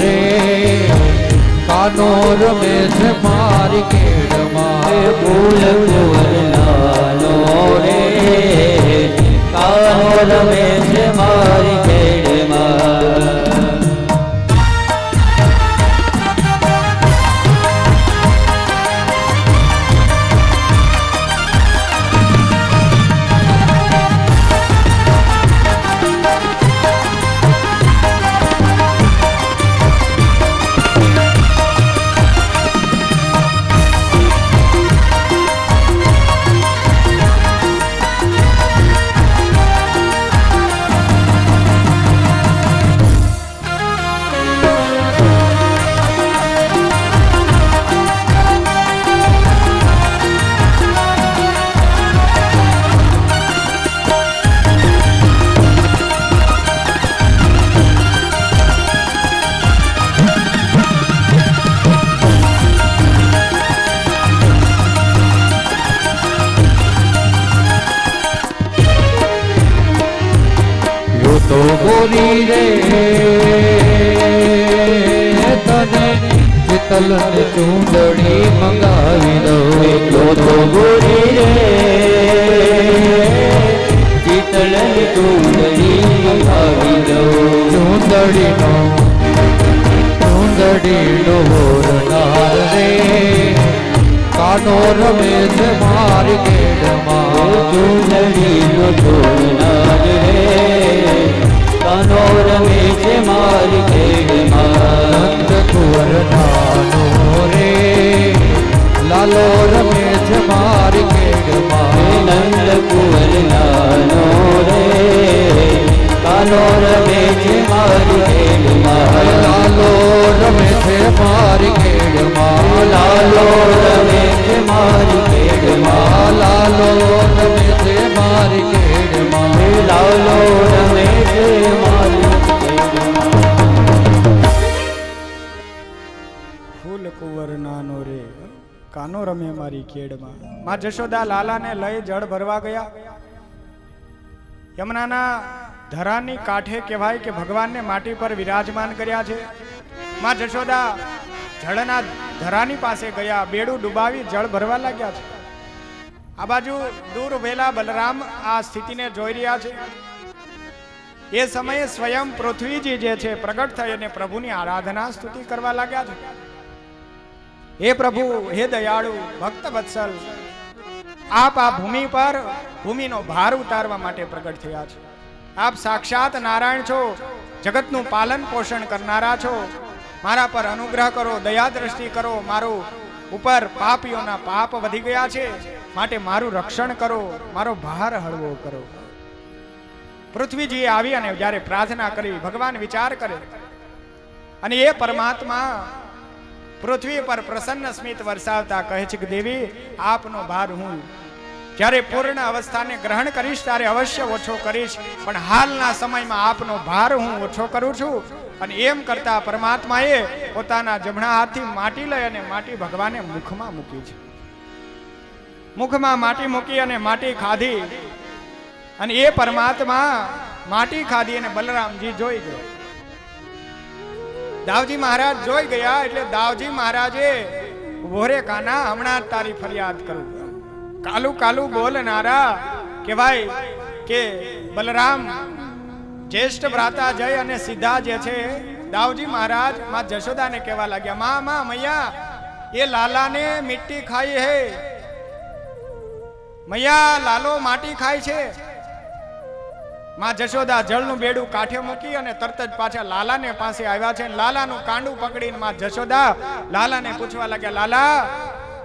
રે કાનો રમે છે મારી કેડમાં. ફૂલ કુંવર નાનો રે કાનો રમે છે મારી ખેડમાં. તો ગોરી રે તને ચિતલ ને ચૂંદડી મંગાવી દઉં. તો ગોરી રે ચિતલ ને ચૂંદડી ચૂંદડીનો ઓરનાર રે કાનો રમે છે મારી કેડમાં ચૂંદડીનો ચોરનાર રે કાનો રમે છે મારી ખેડમાં નંદ કુંવર નાનો રે લાલો રમે છે મારી કેડમાં નંદ કુંવર નાનો રે કાનો રમે છે મારી ખેડમાં લાલો રમે છે મારી કેડમાં લાલો રમે છે મારી ખેડમાં લાલો રમે છે મારી કેડમાં લાલો રમે છે મારી ફૂલ કુંવર નાનો રે કાનો રમે મારી ખેડમાં. માં જશોદા લાલાને લઈ જળ ભરવા ગયા. યમુનાના ધરાની કાંઠે કહેવાય કે ભગવાનને માટી પર વિરાજમાન કર્યા છે. માં જશોદા જળના ધરાની પાસે ગયા, બેડું ડુબાવી જળ ભરવા લાગ્યા છે. આ બાજુ દૂર વેલા બલરામ આ સ્થિતિને જોઈ રહ્યા છે. એ સમયે સ્વયં પૃથ્વીજી જે છે પ્રગટ થઈ અને પ્રભુની આરાધના સ્તુતિ કરવા લાગ્યા છે. હે પ્રભુ, હે દયાળુ, ભક્ત વત્સલ, આપ આ ભૂમિ પર ભૂમિનો ભાર ઉતારવા માટે પ્રગટ થયા છે. આપ સાક્ષાત નારાયણ છો, જગતનું પાલન પોષણ કરનારા છો. મારા પર અનુગ્રહ કરો, દયા દ્રષ્ટિ કરો. મારું ઉપર પાપીઓના પાપ વધી ગયા છે, માટે મારું રક્ષણ કરો, મારો ભાર હળવો કરો. પૃથ્વીજીએ આવી અને જ્યારે પ્રાર્થના કરી, ભગવાન વિચાર કરે અને એ પરમાત્મા પૃથ્વી પર પ્રસન્ન સ્મિત વરસાવતા કહે છે કે દેવી, આપનો ભાર હું જ્યારે પૂર્ણ અવસ્થાને ગ્રહણ કરીશ ત્યારે અવશ્ય ઓછો કરીશ, પણ હાલના સમયમાં આપનો ભાર હું ઓછો કરું છું. અને એમ કરતા પરમાત્માએ પોતાના જમણા હાથથી માટી લઈ અને માટી ભગવાને મુખમાં મૂકી છે. મુખમાં માટી મૂકી અને માટી ખાધી અને એ પરમાત્મા માટી ખાધી અને બલરામજી જોઈ ગયા. દાવજી મહારાજ જોઈ ગયા એટલે દાવજી મહારાજે ભોરે કાના હમણાં તારી ફરિયાદ કરું. કાલુ કાલુ બોલનારા કહેવાય કે બલરામ જ્યેષ્ઠ ભ્રાતા જય અને સીધા જે છે દાવજી મહારાજ માં જશોદાને કહેવા લાગ્યા, માં માં મૈયા એ લાલાને મિટ્ટી ખાઈ હે, મૈયા લાલો માટી ખાય છે. માં જશોદા જળનું બેડું કાંઠે મૂકી અને તરત જ પાછા લાલાને પાસે આવ્યા છે. લાલાનું કાંડું પકડીને માં જશોદા લાલાને પૂછવા લાગ્યા, લાલા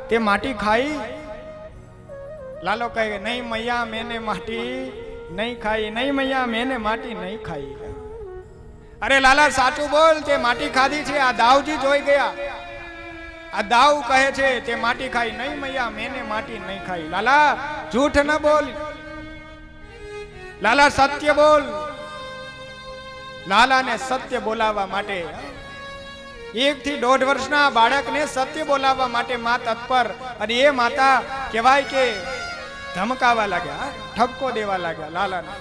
તે માટી ખાઈ? લાલો કહે, નહીં મૈયા મેને માટી નહીં ખાઈ, નહીં મૈયા મેને માટી નહીં ખાઈ. અરે લાલા સાચું બોલ, તે માટી ખાધી છે? આ દાવજી જોઈ ગયા. આ દાવ કહે છે તે માટી ખાઈ. નહીં મૈયા મેને માટી નહીં ખાઈ. લાલા જૂઠ ન બોલ, લાલા સત્ય બોલ. લાલાને સત્ય બોલાવવા માટે 1 થી 1.5 વર્ષના બાળકને સત્ય બોલાવવા માટે માં તત્પર. અને એ માતા કહેવાય કે ધમકાવા લાગ્યા, ઠપકો દેવા લાગ્યા લાલાને.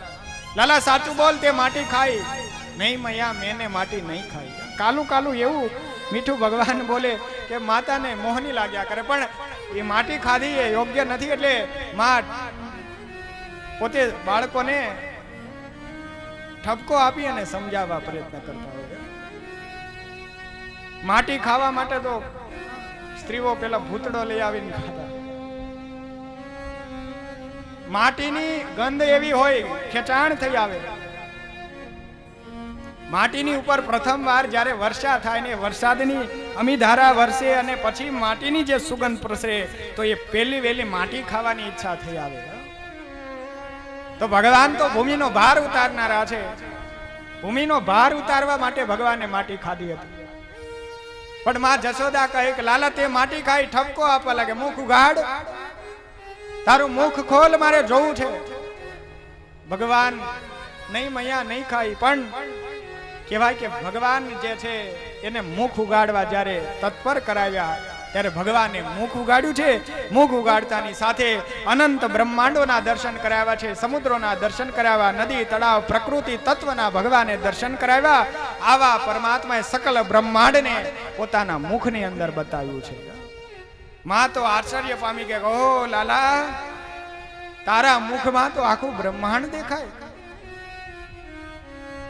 લાલા સાચું બોલ, તે માટી ખાઈ? નહીં મૈયા મેને માટી નહીં ખાઈ. કાલું કાલું એવું મીઠું ભગવાન બોલે કે માતાને મોહની લાગ્યા કરે, પણ એ માટી ખાધી એ યોગ્ય નથી. એટલે માં પોતે બાળકોને ઠપકો આપી અને સમજાવવા પ્રયત્ન કરતા હોય. માટી ખાવા માટે તો સ્ત્રીઓ પેલા ભૂતડો લઈ આવીને ખાતા. માટીની ગંધ એવી હોય, ખેંચાણ થઈ આવે. માટીની ઉપર પ્રથમ વાર જ્યારે વર્ષા થાય ને વરસાદની અમીધારા વરસે અને પછી માટીની જે સુગંધ પ્રસરે તો એ પહેલી વહેલી માટી ખાવાની ઈચ્છા થઈ આવે. તો ભગવાન તો ભૂમિનો ભાર ઉતારનારા છે. ભૂમિનો ભાર ઉતારવા માટે ભગવાને માટી ખાધી હતી. પણ માં જશોદા કહે કે લાલા તે માટી ખાઈ? ઠપકો આપવા લાગે, મુખ ઉઘાડ, તારું મુખ ખોલ, મારે જોવું છે. ભગવાન નહીં મૈયા નહીં ખાઈ. પણ કહેવાય કે ભગવાન જે છે એને મુખ ઉગાડવા જ્યારે તત્પર કરાવ્યા ત્યારે ભગવાને મુખ ઉગાડ્યું છે. મુખ ઉગાડતાની સાથે અનંત બ્રહ્માંડોના દર્શન કરાવ્યા છે, સમુદ્રોના દર્શન કરાવ્યા, નદી તળાવ પ્રકૃતિ તત્વના ભગવાને દર્શન કરાવ્યા. આવા પરમાત્માએ સકલ બ્રહ્માંડને પોતાના મુખની અંદર બતાવ્યું છે. માં તો આશ્ચર્ય પામી કે ઓ લાલા, તારા મુખમાં તો આખું બ્રહ્માંડ દેખાય.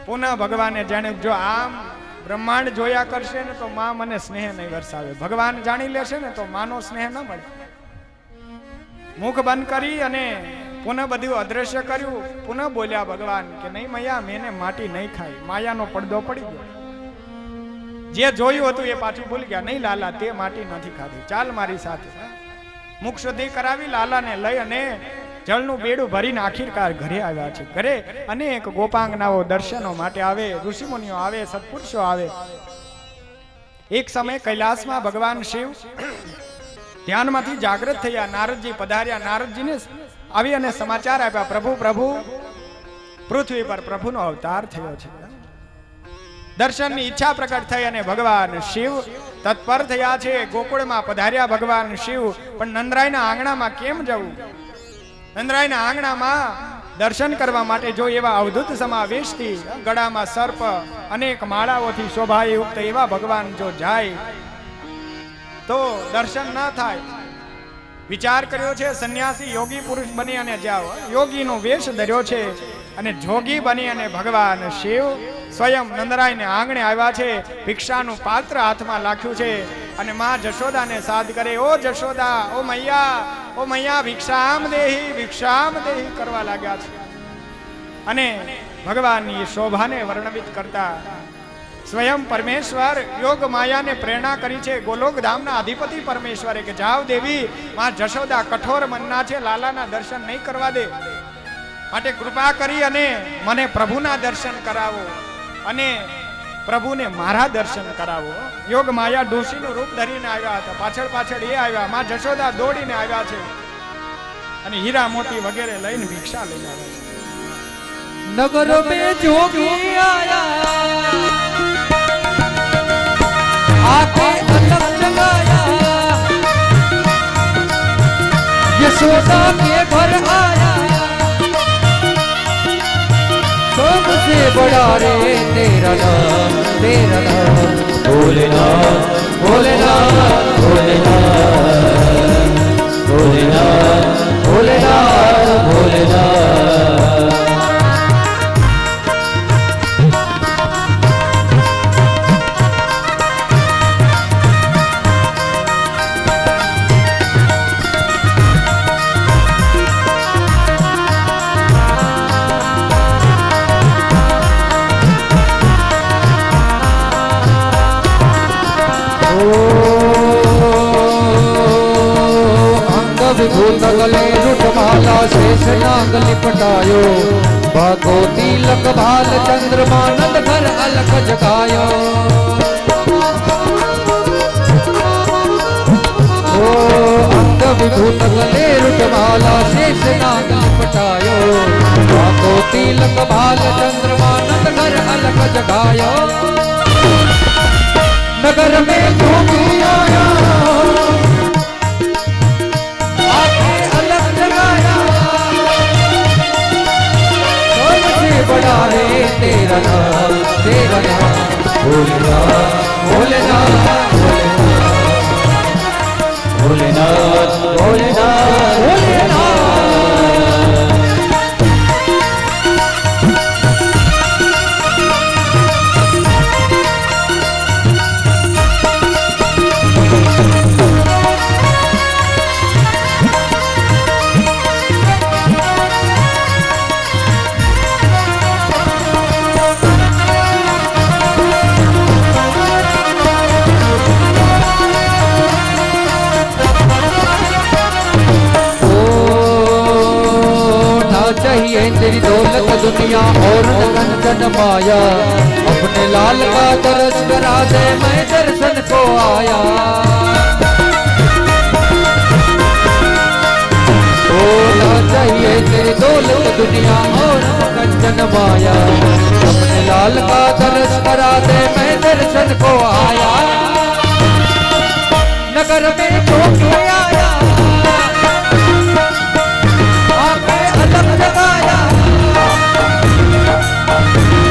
પુનઃ ભગવાને જાણે જો આમ બ્રહ્માંડ જોયા કરશે ને તો માં મને સ્નેહ નહીં વરસાવે. ભગવાન જાણી લેશે ને તો માનો સ્નેહ ન મળે. મુખ બંધ કરી અને પુનઃ બધું અદ્રશ્ય કર્યું. પુનઃ બોલ્યા ભગવાન કે નહીં મૈયા, મેને માટી નહીં ખાઈ, માયાનો પડદો પડી ગયો. જે જોયું હતું એ પાછું ભૂલી ગયા. નહીં લાલા, તે માટી નથી ખાધી, ચાલ મારી સાથે. મુખ શુદ્ધિ કરાવી લાલાને લઈ અને જળનું બેડું ભરીને આખીરકાર ઘરે આવ્યા છે. ઘરે અનેક ગોપાંગનાઓ દર્શનો માટે આવે, ઋષિમુનિઓ આવે, સત્પુરુષો આવે. એક સમય કૈલાસમાં ભગવાન શિવ ધ્યાનમાંથી જાગૃત થયા. નારદજી પધાર્યા. નારદજીને આવી અને સમાચાર આપ્યા, પ્રભુ પ્રભુ પૃથ્વી પર પ્રભુનો અવતાર થયો છે. દર્શનની ઈચ્છા પ્રકટ થઈ અને ભગવાન શિવ તત્પર થયા છે. ગોકુળમાં પધાર્યા ભગવાન શિવ. પણ નંદરાયના આંગણામાં કેમ જવું? નંદરાયના આંગણામાં દર્શન કરવા માટે જો એવા અવધૂત સમાવેશથી ગળામાં સર્પ અનેક માળાઓથી શોભાયુક્ત એવા ભગવાન જો જાય તો દર્શન ન થાય. વિચાર કર્યો છે, સંન્યાસી યોગી પુરુષ બની અને જાઓ. યોગીનો વેશ ધર્યો છે અને જોગી બની અને ભગવાન શિવ સ્વયં નંદરાયને આંગણે આવ્યા છે. ભિક્ષાનું પાત્ર હાથમાં લાખ્યું છે અને માં જશોદાને સાદ કરે, ઓ જશોદા, ઓ મૈયા ભિક્ષામ દેહી કરવા લાગ્યા છે. અને ભગવાનની શોભાને વર્ણવિત કરતા સ્વયં પરમેશ્વર યોગ માયાને પ્રેરણા કરી છે. ગોલોક ધામના અધિપતિ પરમેશ્વરે કે જાવ દેવી, માં જશોદા કઠોર મનના છે, લાલાના દર્શન નહીં કરવા દે, માટે કૃપા કરી અને મને પ્રભુના દર્શન કરાવો અને પ્રભુને મારા દર્શન કરાવો. યોગ માયા ડોશીનું રૂપ ધરીને આવ્યા હતા. પાછળ પાછળ એ આવ્યા. માં જશોદા દોડીને આવ્યા છે અને હીરા મોતી વગેરે લઈને ભિક્ષા લઈને આવ્યા છે. नगर में जोगी आया आके अलग जगाया, यशोदा के घर आया, सबसे बड़ा रे तेरा नाम भोलेनाथ भोलेनाथ भोलेनाथ भोलेनाथ भोलेनाथ भोलेनाथ। विभूत गले रुटमाला शेष नाग लिपटायो, भागो तिलक भाल चंद्रमा नंद घर अलख जगायो। ओ अंग विभूत गले रुटमाला शेष नाग लिपटायो, भागो तिलक भाल चंद्रमा नंद घर अलख जगायो। नगर में जोगी आया बड़ा रे तेरा नाम भोलेनाथ भोलेनाथ भोलेनाथ भोलेनाथ भोलेनाथ। चाहिए तेरी दौलत दुनिया और कंचन माया, अपने लाल का दर्श करा दे मैं दर्शन को आया। ओ ना चाहिए तेरी दौलत दुनिया और कंचन माया, अपने लाल का दर्श करा दे मैं दर्शन को आया। नगर में जोगी आया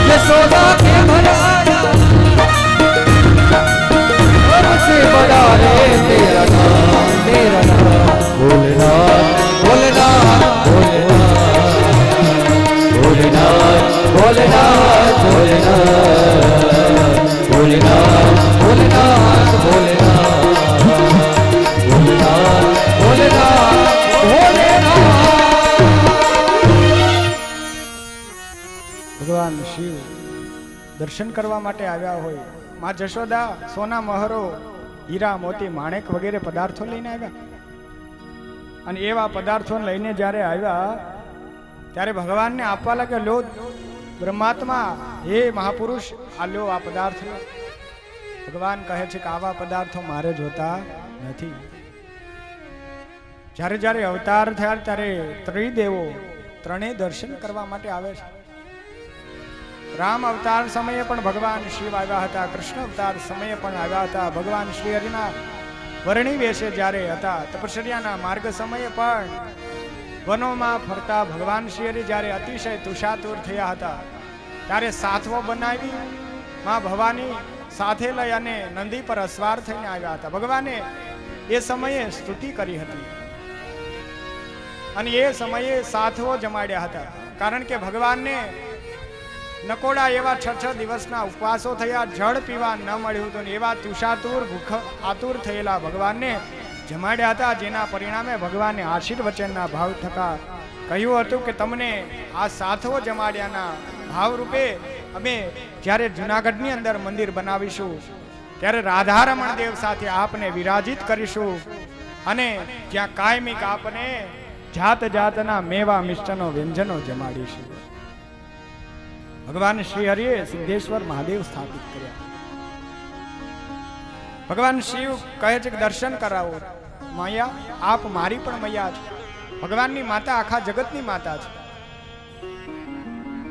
यशोदा के घर आया, सबसे बड़ा रे तेरा नाम भोलेनाथ भोलेनाथ भोलेनाथ भोलेनाथ भोलेनाथ ભોલેનાથ ભોલેનાથ ભોલેનાથ ભોલેનાથ ભોલેનાથ ભોલેનાથ ભોલેનાથ. ભગવાન શિવ દર્શન કરવા માટે આવ્યા હોય, માં જશોદા સોના મહરો હીરા મોતી માણેક વગેરે પદાર્થો લઈને આવ્યા, અને એવા પદાર્થો લઈને જ્યારે આવ્યા ત્યારે ભગવાનને આપવા લાગ્યા, લો બ્રહ્માત્મા, હે મહાપુરુષ, આ લો આ પદાર્થ લો. ભગવાન કહે છે કે આવા પદાર્થો મારે જોતા નથી. જ્યારે જ્યારે અવતાર થયા ત્યારે ત્રિદેવો ત્રણેય દર્શન કરવા માટે આવે છે. રામ અવતાર સમયે પણ ભગવાન શિવ આવ્યા હતા, કૃષ્ણ અવતાર સમયે પણ આવ્યા હતા, ભગવાન શ્રી હરિના વર્ણી વેશે જ્યારે હતા, તપશ્ચર્યાના માર્ગ સમયે પણ વનોમાં ફરતા ભગવાન શ્રી હરિ જ્યારે અતિશય તુષાતુર થયા હતા ત્યારે સાથવો બનાવી માં ભવાની સાથે લઈ અને નંદી પર અસવાર થઈને આવ્યા હતા. ભગવાને એ સમયે સ્તુતિ કરી હતી અને એ સમયે સાથવો જમાડ્યા હતા, કારણ કે ભગવાનને નકોડા એવા 6 દિવસના ઉપવાસો થયા, જળ પીવા ન મળ્યું હતું, એવા તુષાતુર ભૂખ આતુર થયેલા ભગવાનને જમાડ્યા હતા, જેના પરિણામે ભગવાને આશીર્વચનના ભાવ થકા કહ્યું હતું કે તમને આ સાથવો જમાડ્યાના ભાવ રૂપે અમે જ્યારે જુનાગઢની અંદર મંદિર બનાવીશું ત્યારે રાધારમણ દેવ સાથે આપને વિરાજિત કરીશું, અને જ્યાં કાયમિક આપને જાત જાતના મેવા મિષ્ટનો વ્યંજનો જમાડીશું. ભગવાન શ્રી હરિએ સિદ્ધેશ્વર મહાદેવ સ્થાપિત કર્યા. ભગવાન શિવ કહે છે કે દર્શન કરાવો. મૈયા, આપ મારી પણ મૈયા છે. ભગવાનની માતા આખા જગતની માતા છે.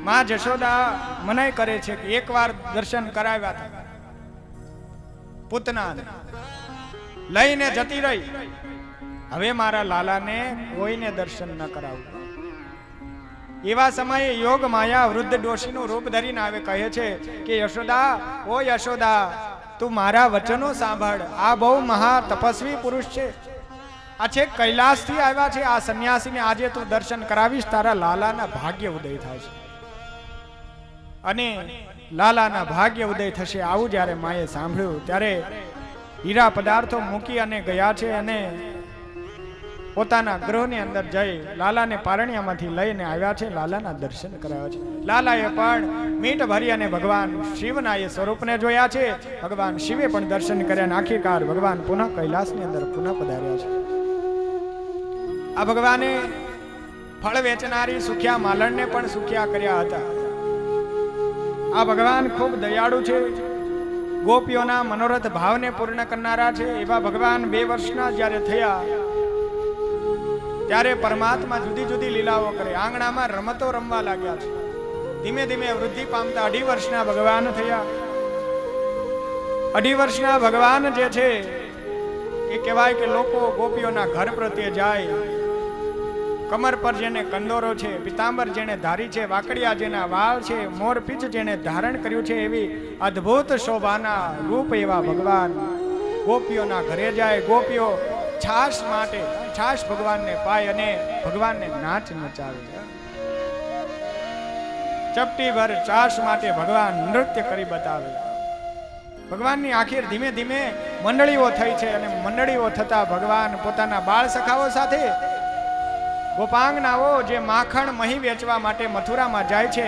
માં જશોદા મનાઈ કરે છે કે એકવાર દર્શન કરાવ્યા હતા, પૂતના લઈને જતી રહી, હવે મારા લાલાને કોઈને દર્શન ન કરાવું. એવા સમયે યોગ માયા વૃદ્ધ ડોશીનું રૂપ ધરીને આવે, કહે છે કે યશોદા, ઓ યશોદા, તું મારા વચનો સાંભળ. આ બહુ મહા તપસ્વી પુરુષ છે, આ છે કૈલાસથી આવ્યા છે, આ સંન્યાસીને આજે તું દર્શન કરાવીશ, તારા લાલાના ભાગ્ય ઉદય થાય છે અને લાલાના ભાગ્ય ઉદય થશે. આવું જ્યારે માએ સાંભળ્યું ત્યારે હીરા પદાર્થો મૂકી અને ગયા છે અને પોતાના ગૃહની અંદર જઈ લાલાને પારણિયામાંથી લઈને આવ્યા છે, લાલાના દર્શન કરાવ્યા છે. લાલાએ પણ મીઠ ભરી અને ભગવાન શિવના એ સ્વરૂપને જોયા છે, ભગવાન શિવે પણ દર્શન કર્યા અને આખીકાર ભગવાન પુનઃ કૈલાસની અંદર પુનઃ પધાર્યા છે. આ ભગવાને ફળ વેચનારી સુખ્યા માલણને પણ સુખ્યા કર્યા હતા. આ ભગવાન ખૂબ દયાળુ છે, ગોપીઓના મનોરથ ભાવને પૂર્ણ કરનારા છે. એવા ભગવાન 2 વર્ષના જ્યારે થયા ત્યારે પરમાત્મા જુદી જુદી લીલાઓ કરે, આંગણામાં રમતો રમવા લાગ્યા છે. ધીમે ધીમે વૃદ્ધિ પામતા 2.5 વર્ષના ભગવાન થયા. 2.5 વર્ષના ભગવાન જે છે એ કહેવાય કે લોકો ગોપીઓના ઘર પ્રત્યે જાય, કમર પર જેને કંદોરો છે, પિતાંબર જેને ધારી છે, વાકડિયા જેના વાળ છે, મોરપીંછ જેને ધારણ કર્યું છે, એવી અદ્ભુત શોભાના રૂપ એવા ભગવાન ગોપીઓના ઘરે જાય. ગોપીઓ છાશ માટે છાશ ભગવાનને પાય અને ભગવાનને નાચ નચાવે. ચપટી ભર છાશ માટે ભગવાન નૃત્ય કરી બતાવે. ભગવાનની આખીર ધીમે ધીમે મંડળીઓ થઈ છે અને મંડળીઓ થતા ભગવાન પોતાના બાળ સખાઓ સાથે ગોપાંગનાઓ જે માખણ મહી વેચવા માટે મથુરામાં જાય છે,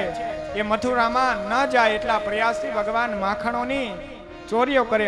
એ મથુરામાં ન જાય એટલા પ્રયાસથી ભગવાન માખણોની ચોરીઓ કરે.